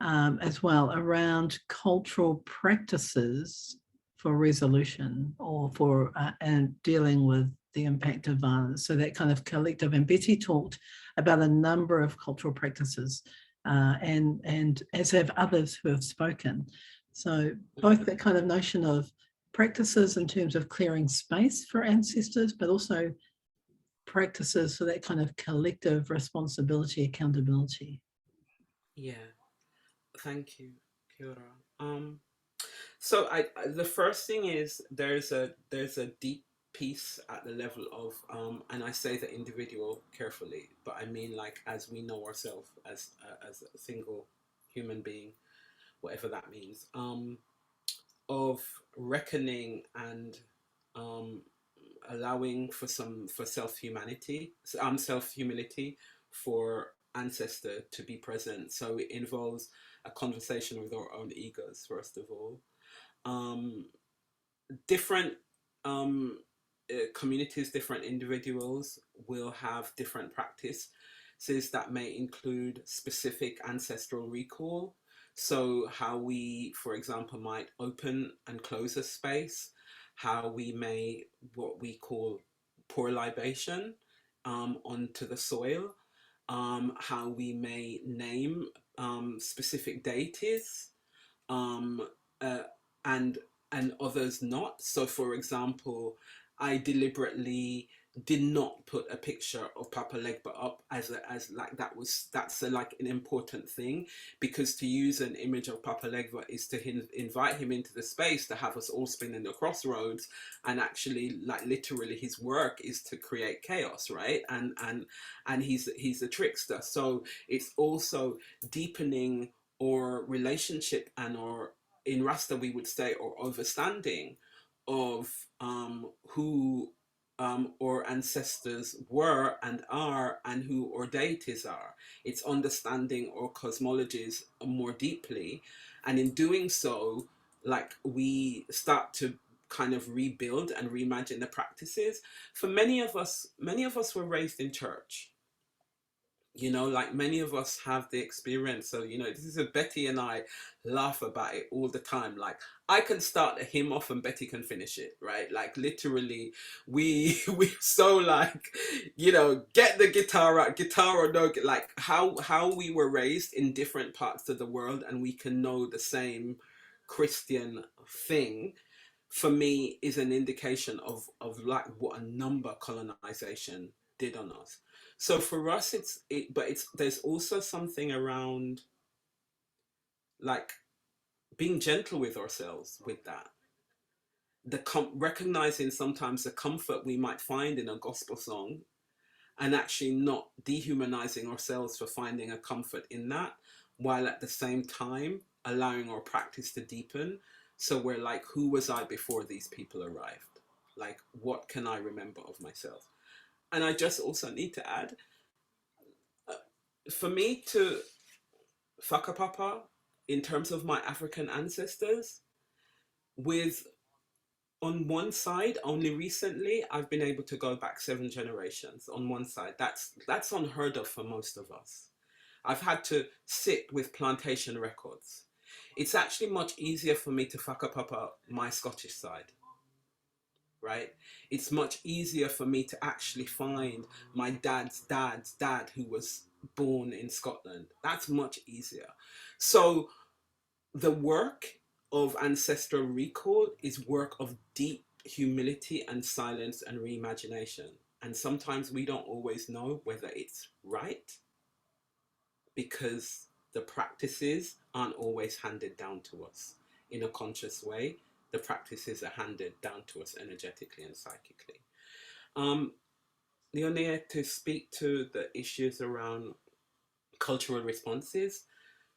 as well, around cultural practices for resolution or for and dealing with the impact of violence. So that kind of collective, and Betty talked about a number of cultural practices and as have others who have spoken. So both that kind of notion of practices in terms of clearing space for ancestors, but also practices for that kind of collective responsibility, accountability. Yeah, thank you, Kia ora. So the first thing is there's a deep piece at the level of and I say the individual carefully, but I mean like as we know ourselves as a single human being, whatever that means, of reckoning and allowing for self-humility for ancestor to be present. So it involves a conversation with our own egos, first of all. Different communities, different individuals will have different practices that may include specific ancestral recall. So how we, for example, might open and close a space, how we may, what we call pour libation onto the soil, how we may name specific deities, and others not. So for example, I deliberately did not put a picture of Papa Legba up as like that's like an important thing, because to use an image of Papa Legba is to invite him into the space to have us all spin in the crossroads, and actually like literally his work is to create chaos, right? And he's a trickster. So it's also deepening our relationship and our, in Rasta we would say, or understanding of who our ancestors were and are, and who our deities are. It's understanding our cosmologies more deeply, and in doing so, like we start to kind of rebuild and reimagine the practices. For many of us were raised in church. You know, like many of us have the experience. So, you know, this is a Betty and I laugh about it all the time. Like I can start a hymn off and Betty can finish it, right? Like literally we so like, you know, get the guitar out, guitar or no, like how we were raised in different parts of the world, and we can know the same Christian thing, for me is an indication of like what a number colonization did on us. So for us, there's also something around like being gentle with ourselves with that. Recognizing sometimes the comfort we might find in a gospel song, and actually not dehumanizing ourselves for finding a comfort in that, while at the same time allowing our practice to deepen. So we're like, who was I before these people arrived? Like, what can I remember of myself? And I just also need to add, for me to whakapapa in terms of my African ancestors, with on one side, only recently I've been able to go back 7 generations on one side. That's unheard of for most of us. I've had to sit with plantation records. It's actually much easier for me to whakapapa my Scottish side, right? It's much easier for me to actually find my dad's dad's dad who was born in Scotland. That's much easier. So the work of ancestral recall is work of deep humility and silence and reimagination. And sometimes we don't always know whether it's right, because the practices aren't always handed down to us in a conscious way. The practices are handed down to us energetically and psychically. Leonie, to speak to the issues around cultural responses,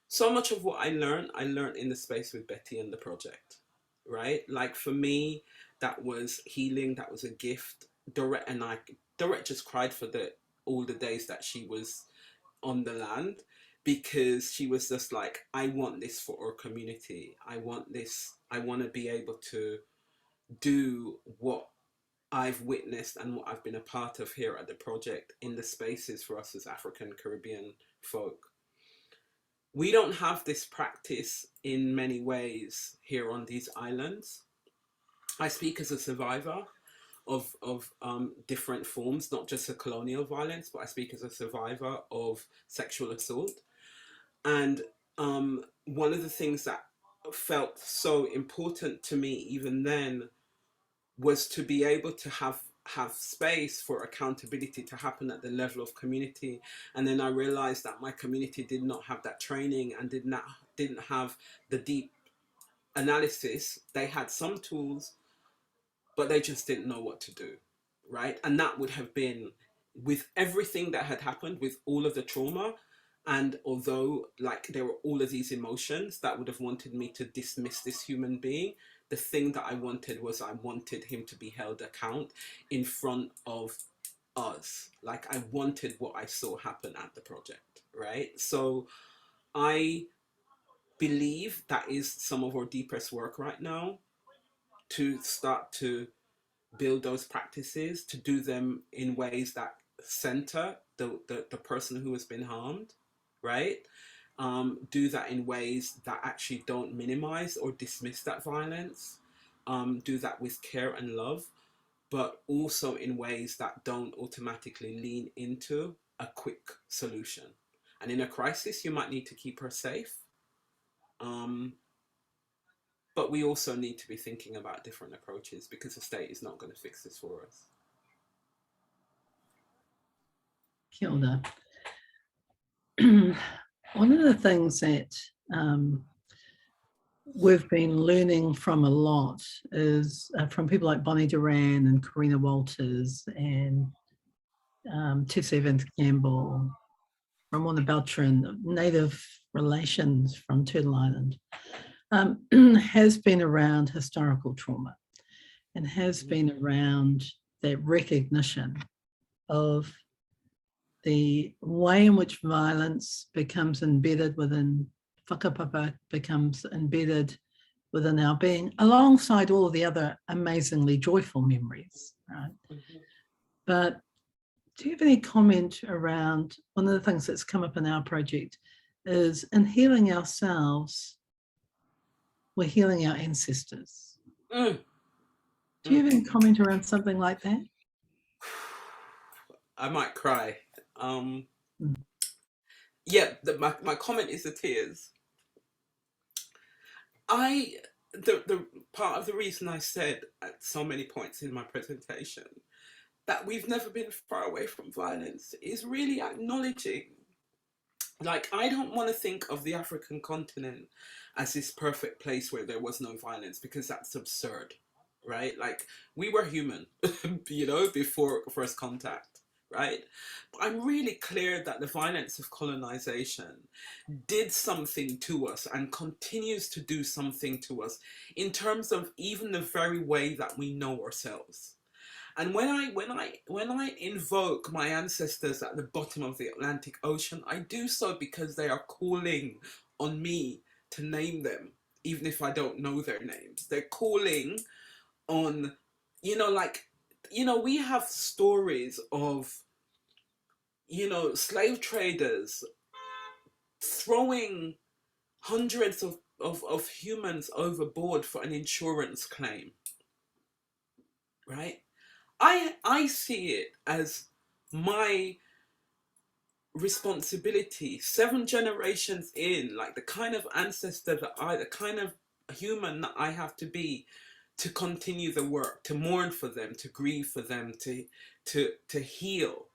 so much of what I learned in the space with Betty and the project, right? Like for me, that was healing, that was a gift. Dorett just cried for all the days that she was on the land, because she was just like, I want this for our community. I want this. I want to be able to do what I've witnessed and what I've been a part of here at the project in the spaces for us as African Caribbean folk. We don't have this practice in many ways here on these islands. I speak as a survivor of different forms, not just the colonial violence, but I speak as a survivor of sexual assault. And one of the things that felt so important to me even then was to be able to have space for accountability to happen at the level of community. And then I realized that my community did not have that training and didn't have the deep analysis. They had some tools, but they just didn't know what to do, right? And that would have been, with everything that had happened, with all of the trauma, and although like there were all of these emotions that would have wanted me to dismiss this human being, the thing that I wanted was I wanted him to be held account in front of us. Like I wanted what I saw happen at the project, right? So I believe that is some of our deepest work right now, to start to build those practices, to do them in ways that center the person who has been harmed, right? Do that in ways that actually don't minimize or dismiss that violence. Do that with care and love, but also in ways that don't automatically lean into a quick solution. And in a crisis, you might need to keep her safe. But we also need to be thinking about different approaches, because the state is not going to fix this for us. Kia ora. One of the things that we've been learning from a lot is from people like Bonnie Duran and Karina Walters and Tessa Evans Campbell, Ramona Beltran, Native Relations from Turtle Island, has been around historical trauma and has been around that recognition of the way in which violence becomes embedded within whakapapa, becomes embedded within our being, alongside all of the other amazingly joyful memories, right? Mm-hmm. But do you have any comment around, one of the things that's come up in our project is, in healing ourselves, we're healing our ancestors. Do you have any comment around something like that? I might cry. Yeah, my comment is the tears. The part of the reason I said at so many points in my presentation that we've never been far away from violence is really acknowledging, like, I don't want to think of the African continent as this perfect place where there was no violence, because that's absurd, right? Like, we were human, you know, before first contact, right? But I'm really clear that the violence of colonization did something to us and continues to do something to us in terms of even the very way that we know ourselves. And when I invoke my ancestors at the bottom of the Atlantic Ocean, I do so because they are calling on me to name them, even if I don't know their names. They're calling on, like, we have stories of, slave traders throwing hundreds of humans overboard for an insurance claim, right? I see it as my responsibility, 7 generations in, like the kind of ancestor the kind of human that I have to be to continue the work, to mourn for them, to grieve for them, to heal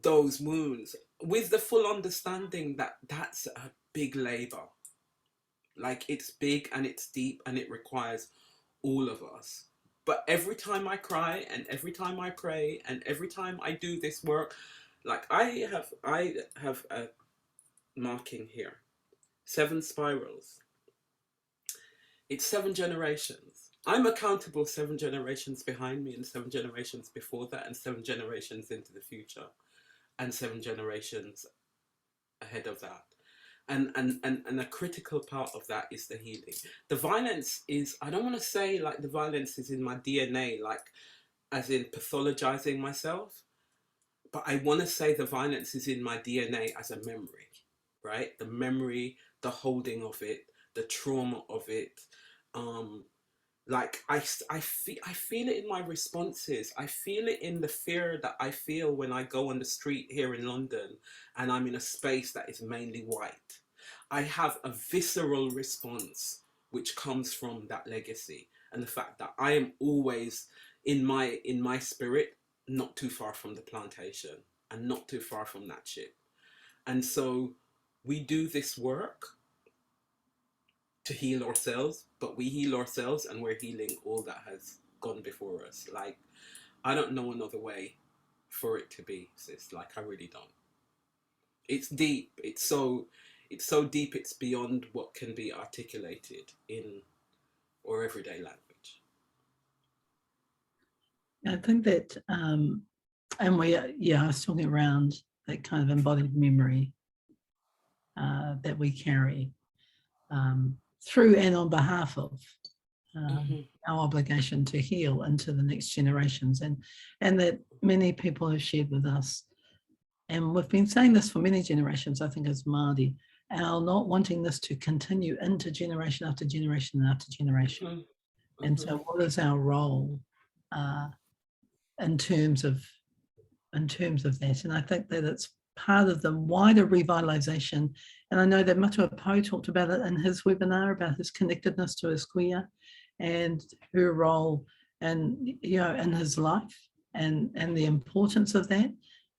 those wounds with the full understanding that that's a big labor. Like, it's big and it's deep and it requires all of us. But every time I cry and every time I pray and every time I do this work, like I have a marking here, 7 spirals. It's 7 generations. I'm accountable 7 generations behind me and 7 generations before that and 7 generations into the future and 7 generations ahead of that. And a critical part of that is the healing. The violence is, I don't want to say like the violence is in my DNA, like as in pathologizing myself, but I want to say the violence is in my DNA as a memory, right? The memory, the holding of it, the trauma of it. Like I feel it in my responses. I feel it in the fear that I feel when I go on the street here in London and I'm in a space that is mainly white. I have a visceral response which comes from that legacy and the fact that I am always in my spirit not too far from the plantation and not too far from that ship. And so we do this work to heal ourselves, but we heal ourselves and we're healing all that has gone before us. Like, I don't know another way for it to be, sis. Like, I really don't. It's deep. It's so deep, it's beyond what can be articulated in our everyday language. I think that, and I was talking around that kind of embodied memory that we carry through and on behalf of our obligation to heal into the next generations, and that many people have shared with us, and we've been saying this for many generations, I think, as Māori, our not wanting this to continue into generation after generation after generation. And so what is our role in terms of that? And I think that it's part of the wider revitalisation. And I know that Matua Po talked about it in his webinar about his connectedness to his kuia and her role and in his life and the importance of that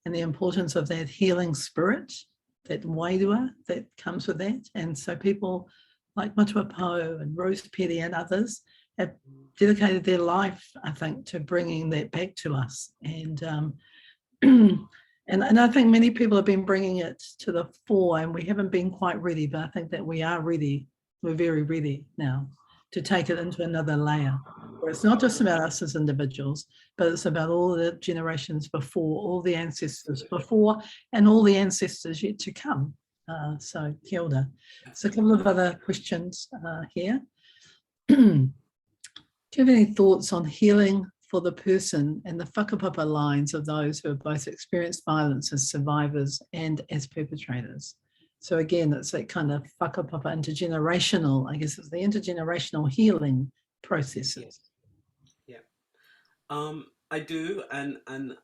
and the importance of that healing spirit, that wairua that comes with that. And so people like Matua Po and Rose Petty and others have dedicated their life, I think, to bringing that back to us. And and I think many people have been bringing it to the fore, and we haven't been quite ready, but I think that we are ready. We're very ready now to take it into another layer, where it's not just about us as individuals, but it's about all the generations before, all the ancestors before, and all the ancestors yet to come. So kia ora. So a couple of other questions here. Do you have any thoughts on healing for the person and the whakapapa lines of those who have both experienced violence as survivors and as perpetrators? So again, it's that kind of whakapapa intergenerational, I guess it's the intergenerational healing processes. Yeah. I do, and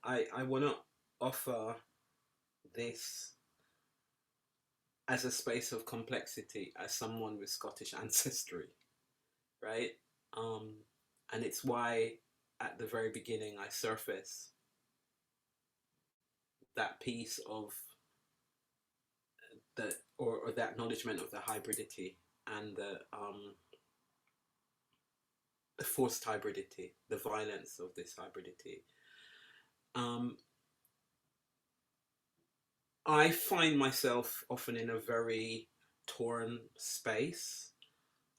I want to offer this as a space of complexity as someone with Scottish ancestry, right? And it's why at the very beginning I surface that piece of the or the acknowledgement of the hybridity and the forced hybridity, the violence of this hybridity. I find myself often in a very torn space.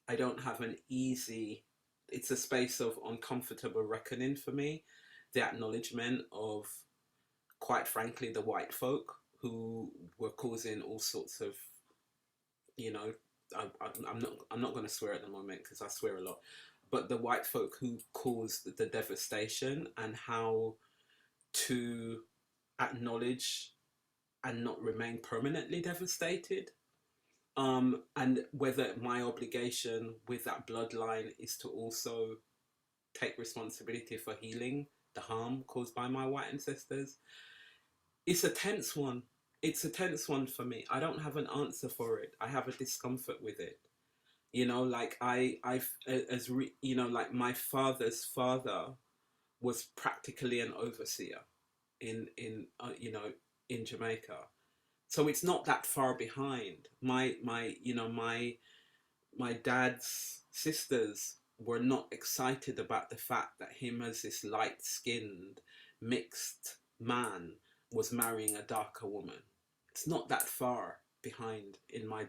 I don't have an easy, it's a space of uncomfortable reckoning for me. The acknowledgement of, quite frankly, the white folk who were causing all sorts of, you know, I'm not going to swear at the moment because I swear a lot, but the white folk who caused the devastation, and how to acknowledge and not remain permanently devastated. And whether my obligation with that bloodline is to also take responsibility for healing the harm caused by my white ancestors. It's a tense one. It's a tense one for me. I don't have an answer for it. I have a discomfort with it. You know, like you know, like my father's father was practically an overseer in you know, in Jamaica. So it's not that far behind. You know, my dad's sisters were not excited about the fact that him, as this light-skinned mixed man, was marrying a darker woman. It's not that far behind in my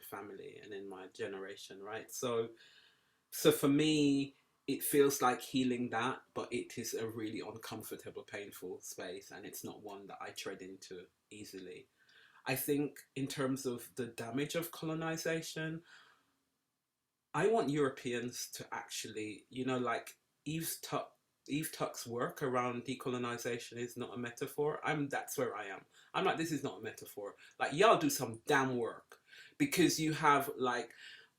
family and in my generation, right? So for me, it feels like healing that, but it is a really uncomfortable, painful space, and it's not one that I tread into easily. I think in terms of the damage of colonization, I want Europeans to actually, you know, like Eve Tuck's work around decolonization is not a metaphor. That's where I am. I'm like, this is not a metaphor. Like, y'all do some damn work, because you have like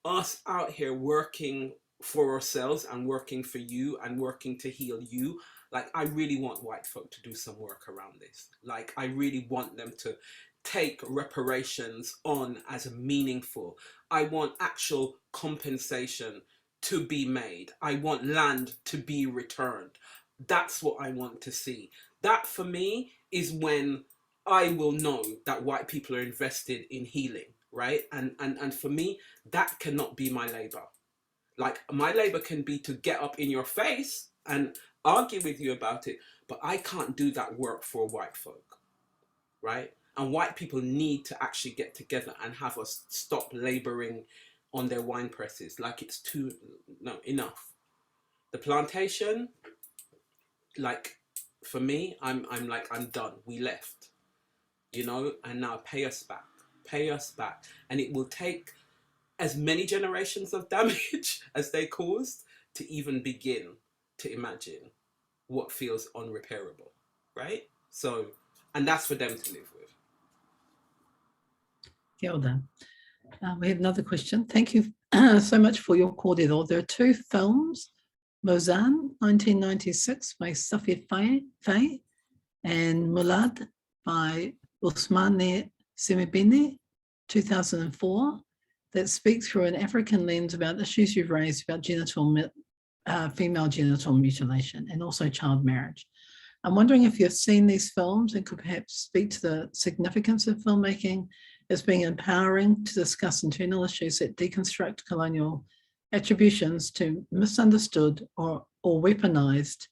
us out here working for ourselves and working for you and working to heal you. Like, I really want white folk to do some work around this. Like, I really want them to take reparations on as meaningful. I want actual compensation to be made. I want land to be returned. That's what I want to see. That for me is when I will know that white people are invested in healing, right? And for me, that cannot be my labor. Like, my labor can be to get up in your face and argue with you about it, but I can't do that work for white folk, right? And white people need to actually get together and have us stop laboring on their wine presses. Like, it's too, no, enough. The plantation, like, for me, I'm like, I'm done. We left, you know, and now pay us back. And it will take as many generations of damage as they caused to even begin to imagine what feels unrepairable, right? So, and that's for them to live with. Kia ora. We have another question. Thank you so much for your kōrero. There are two films, Lausanne, 1996, by Safi Faye, and Mulad by Ousmane Semibene, 2004, that speak through an African lens about issues you've raised about female genital mutilation and also child marriage. I'm wondering if you've seen these films and could perhaps speak to the significance of filmmaking as being empowering to discuss internal issues that deconstruct colonial attributions to misunderstood or weaponized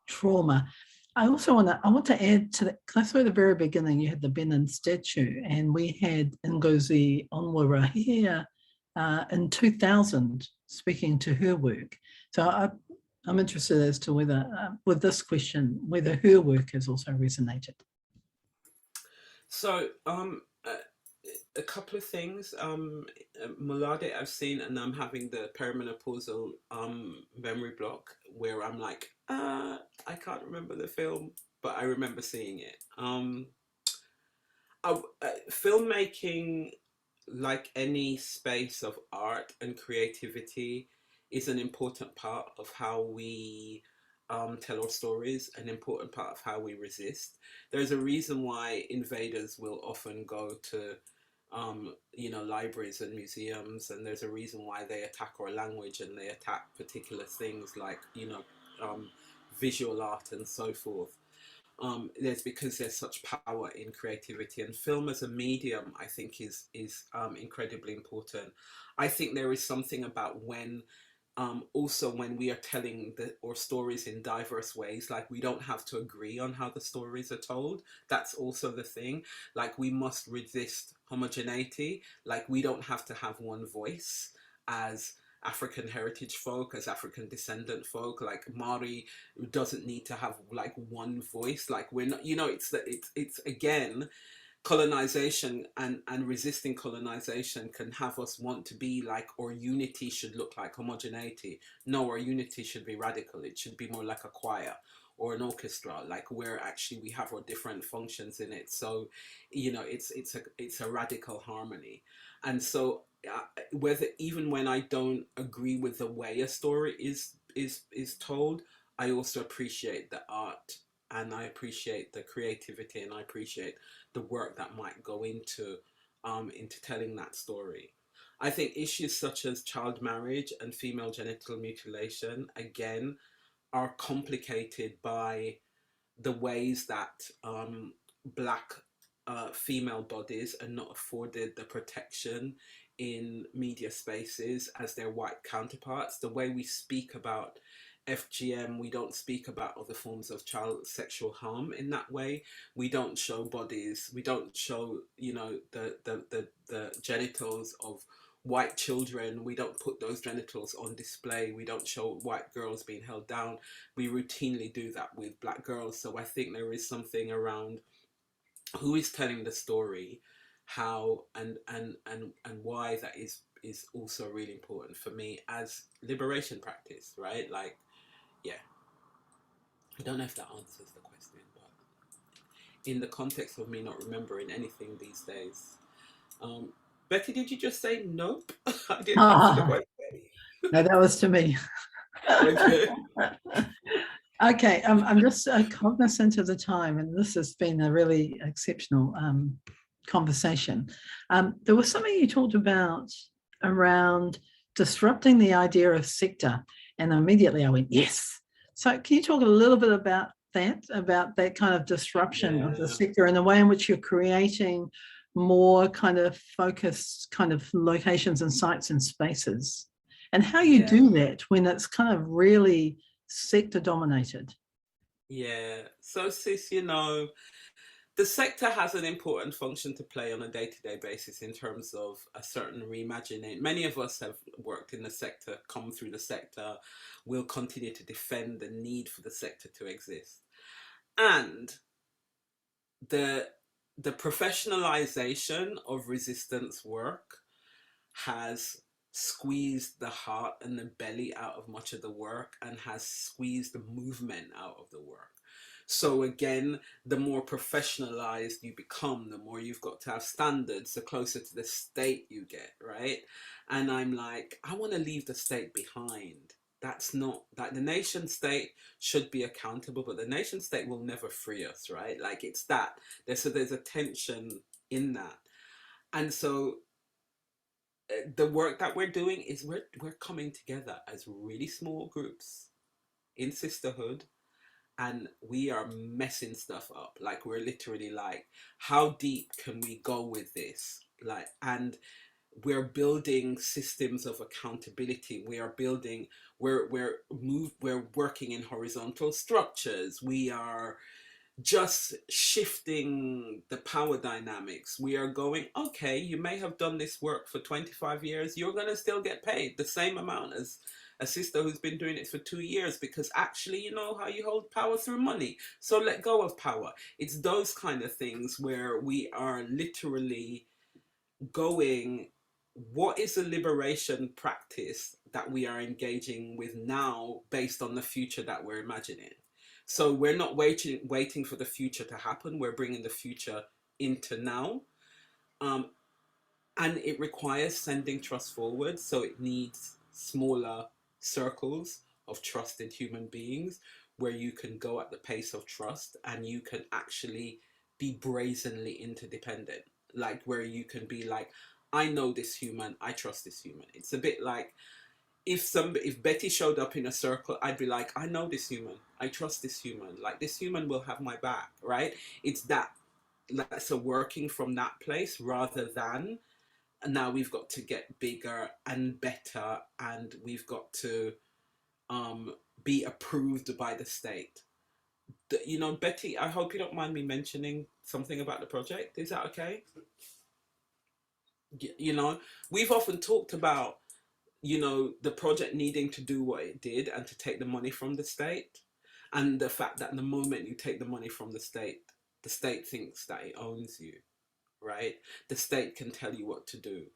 trauma. I also want to add to that, because I saw at the very beginning you had the Benin statue, and we had Ngozi Onwurah here in 2000 speaking to her work. So I'm interested as to whether, with this question, whether her work has also resonated. So, a couple of things. Mulade I've seen, and I'm having the perimenopausal memory block where I'm like, I can't remember the film, but I remember seeing it. Filmmaking, like any space of art and creativity, is an important part of how we tell our stories, an important part of how we resist. There's a reason why invaders will often go to you know, libraries and museums, and there's a reason why they attack our language and they attack particular things like, you know, visual art and so forth. There's because there's such power in creativity, and film as a medium, I think, is incredibly important. I think there is something about when also when we are telling or stories in diverse ways, like we don't have to agree on how the stories are told. That's also the thing. Like we must resist homogeneity. Like we don't have to have one voice as African heritage folk, as African descendant folk. Like Marai doesn't need to have like one voice. Like we're not, you know, it's again, colonization and resisting colonization can have us want to be like, or unity should look like homogeneity. No, our unity should be radical. It should be more like a choir or an orchestra, like where actually we have our different functions in it. So, you know, it's a radical harmony. And so whether, even when I don't agree with the way a story is told, I also appreciate the art, and I appreciate the creativity, and I appreciate the work that might go into telling that story. I think issues such as child marriage and female genital mutilation, again, are complicated by the ways that Black female bodies are not afforded the protection in media spaces as their white counterparts. The way we speak about FGM, we don't speak about other forms of child sexual harm in that way. We don't show bodies, we don't show, you know, the genitals of white children. We don't put those genitals on display. We don't show white girls being held down. We routinely do that with Black girls. So I think there is something around who is telling the story, how and why, that is also really important for me as liberation practice, right? Like, yeah, I don't know if that answers the question, but in the context of me not remembering anything these days, Betty, did you just say nope? I didn't answer the question. No, that was to me. Okay. Okay, I'm just cognizant of the time, and this has been a really exceptional conversation. There was something you talked about around disrupting the idea of sector, and immediately I went, yes. So can you talk a little bit about that kind of disruption of the sector and the way in which you're creating more kind of focused kind of locations and sites and spaces, and how you do that when it's kind of really sector dominated? Yeah, so sis, you know, the sector has an important function to play on a day-to-day basis in terms of a certain reimagining. Many of us have worked in the sector, come through the sector, will continue to defend the need for the sector to exist. And the professionalization of resistance work has squeezed the heart and the belly out of much of the work, and has squeezed the movement out of the work. So again, the more professionalized you become, the more you've got to have standards, the closer to the state you get, right? And I'm like, I want to leave the state behind. That's not, that the nation state should be accountable, but the nation state will never free us, right? Like it's that. There's a tension in that. And so the work that we're doing is we're coming together as really small groups in sisterhood, and we are messing stuff up. Like we're literally like, how deep can we go with this? Like, and we're building systems of accountability. We are building, we're working in horizontal structures. We are just shifting the power dynamics. We are going, okay, you may have done this work for 25 years, you're going to still get paid the same amount as a sister who's been doing it for 2 years, because actually you know how you hold power through money. So let go of power. It's those kind of things where we are literally going, what is a liberation practice that we are engaging with now based on the future that we're imagining? So we're not waiting for the future to happen. We're bringing the future into now. And it requires sending trust forward. So it needs smaller circles of trusted human beings where you can go at the pace of trust, and you can actually be brazenly interdependent. Like where you can be like, I know this human, I trust this human. It's a bit like, if Betty showed up in a circle, I'd be like, I know this human, I trust this human, like this human will have my back, right? It's that, like, so working from that place rather than now we've got to get bigger and better, and we've got to be approved by the state. You know, Betty, I hope you don't mind me mentioning something about the project. Is that okay? You know, we've often talked about, you know, the project needing to do what it did and to take the money from the state. And the fact that the moment you take the money from the state thinks that it owns you, right? The state can tell you what to do.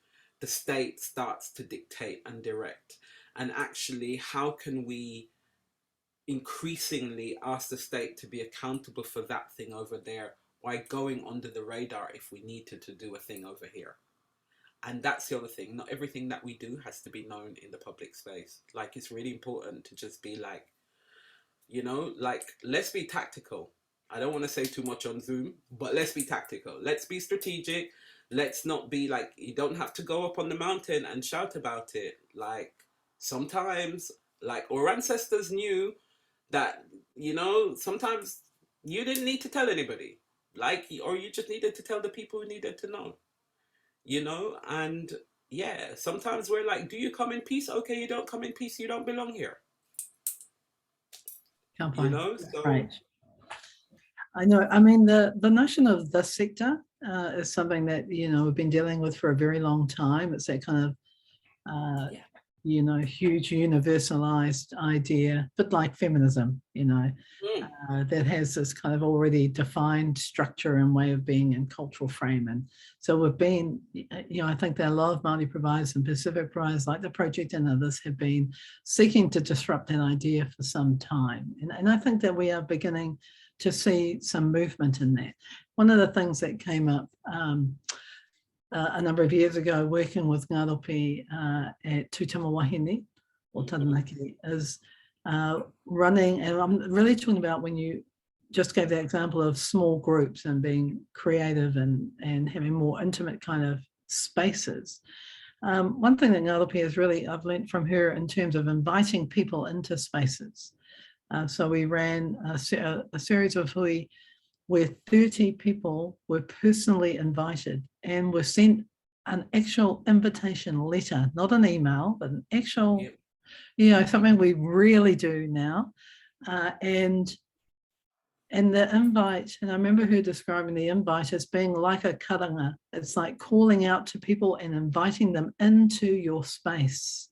The state starts to dictate and direct. And actually, how can we increasingly ask the state to be accountable for that thing over there while going under the radar if we needed to do a thing over here? And that's the other thing. Not everything that we do has to be known in the public space. Like, it's really important to just be like, you know, like, let's be tactical. I don't want to say too much on Zoom, but let's be tactical. Let's be strategic. Let's not be like, you don't have to go up on the mountain and shout about it. Like, sometimes, like, our ancestors knew that, you know, sometimes you didn't need to tell anybody. Like, or you just needed to tell the people who needed to know. You know, and yeah, sometimes we're like, do you come in peace? Okay, you don't come in peace, you don't belong here. You know, so right. I know. I mean, the notion of the sector is something that, you know, we've been dealing with for a very long time. It's that kind of you know, huge universalized idea, but like feminism, you know, that has this kind of already defined structure and way of being and cultural frame. And so we've been, you know, I think that a lot of Māori providers and Pacific providers like the project and others have been seeking to disrupt that idea for some time. And I think that we are beginning to see some movement in that. One of the things that came up a number of years ago, working with Ngaropi at Tūtama Wahine, or Taranaki, is running, and I'm really talking about when you just gave the example of small groups and being creative and having more intimate kind of spaces. One thing that Ngaropi is really, I've learned from her in terms of inviting people into spaces. So we ran a series of hui where 30 people were personally invited and were sent an actual invitation letter, not an email, but an actual, you know, something we really do now. And the invite, and I remember her describing the invite as being like a karanga. It's like calling out to people and inviting them into your space.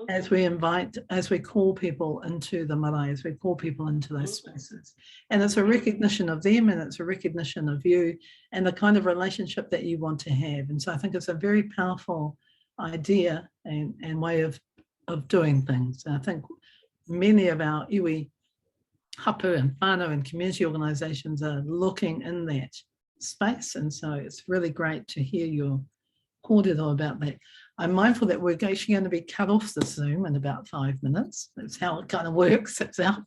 As we call people into the marae, as we call people into those spaces. And it's a recognition of them, and it's a recognition of you and the kind of relationship that you want to have. And so I think it's a very powerful idea and way of doing things. And I think many of our iwi, hapu and whānau and community organisations are looking in that space. And so it's really great to hear your kōrero about that. I'm mindful that we're actually going to be cut off the Zoom in about 5 minutes. That's how it kind of works itself.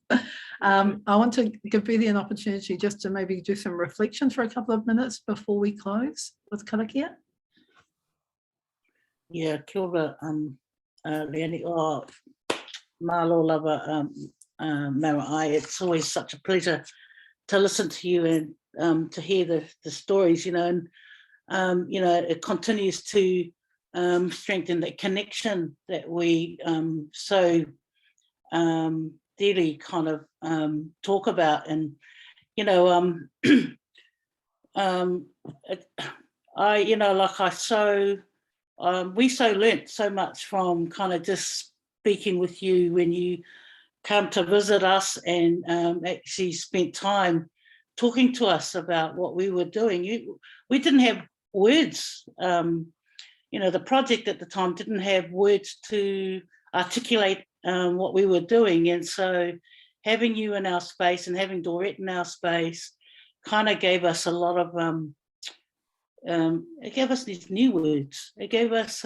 I want to give Betty an opportunity just to maybe do some reflection for a couple of minutes before we close with karakia. Yeah, kia ora, Leonie. Oh, malo lava, Marai. It's always such a pleasure to listen to you and to hear the stories, you know, and you know, it continues to strengthen that connection that we so dearly kind of talk about. And you know, you know, like we so learnt so much from kind of just speaking with you when you come to visit us and actually spent time talking to us about what we were doing. We didn't have words. You know, the project at the time didn't have words to articulate what we were doing. And so having you in our space and having Dorett in our space kind of gave us a lot of, it gave us these new words. It gave us,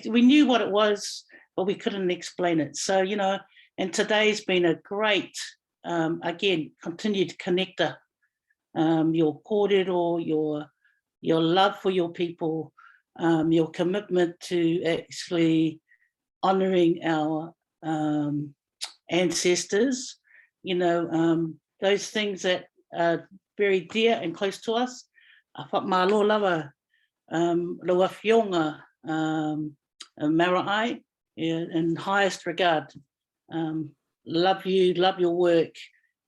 we knew what it was, but we couldn't explain it. So, you know, and today's been a great, again, continued connector. Your kōrero, your love for your people, your commitment to actually honouring our ancestors, you know, those things that are very dear and close to us. Malo lava, Loa Fionga, Marai, in highest regard. Love you, love your work,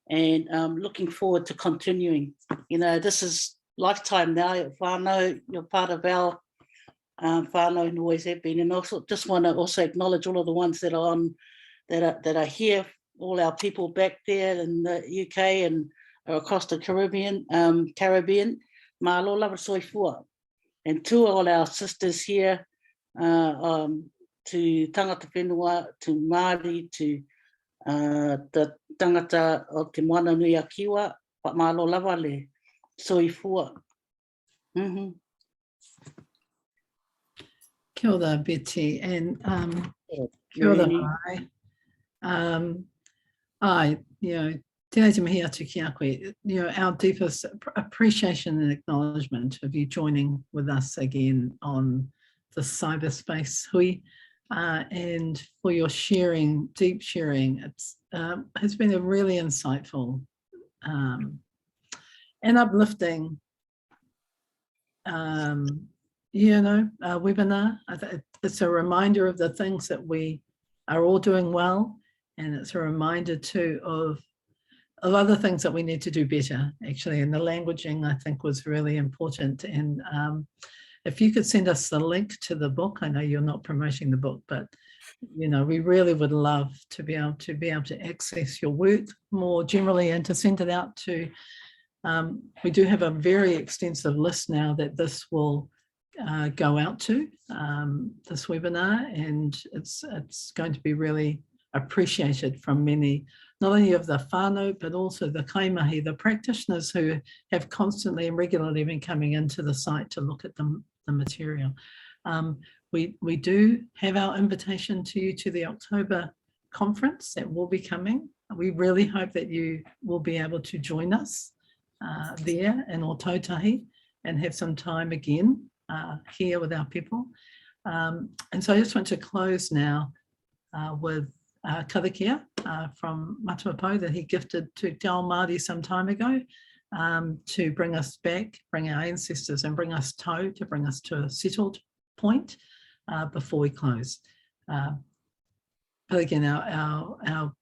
and looking forward to continuing. You know, this is lifetime now. Whānau, you're part of our whānau and always have been. And also just want to also acknowledge all of the ones that are on, that are here, all our people back there in the UK and across the Caribbean. Mālo lava soifua. And to all our sisters here, to tangata whenua, to Māori, to the tangata o te moana nui a kiwa, pa mālo lava le soifua. Kia ora, Betty, and kia ora, Marai. Tēnei te mihi atu ki a koe, our deepest appreciation and acknowledgement of you joining with us again on the cyberspace hui, and for your sharing, deep sharing. It's has been a really insightful and uplifting webinar. It's a reminder of the things that we are all doing well, and it's a reminder too of other things that we need to do better, actually. And the languaging, I think, was really important. And if you could send us the link to the book, I know you're not promoting the book, but we really would love to be able to access your work more generally and to send it out to. We do have a very extensive list now that this will go out to, this webinar, and it's going to be really appreciated from many, not only of the whānau, but also the kaimahi, the practitioners who have constantly and regularly been coming into the site to look at the material. We do have our invitation to you to the October conference that will be coming. We really hope that you will be able to join us there in Ōtautahi and have some time again here with our people. And so I just want to close now with karakia from Matuapo that he gifted to Te Ao Māori some time ago to bring us back, bring our ancestors and bring us to bring us to a settled point before we close. But again, our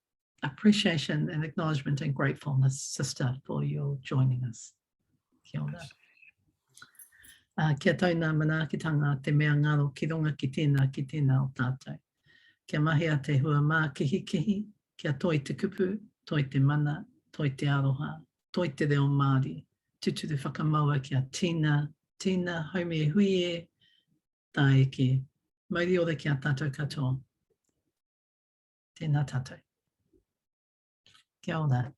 appreciation and acknowledgement and gratefulness, sister, for your joining us. Kia ora. Kia tauna manaakitanga te mea ngaro ki runga ki tēnā o tātou. Kia mahi a te hua mā kihi, kia toi te kupu, toi te mana, toi te aroha, toi te reo Māori, tuturu whakamaua kia tina, haumi e hui e, tā eke, mauri ora kia tātou katoa. Tēnā tātou. Kia ora.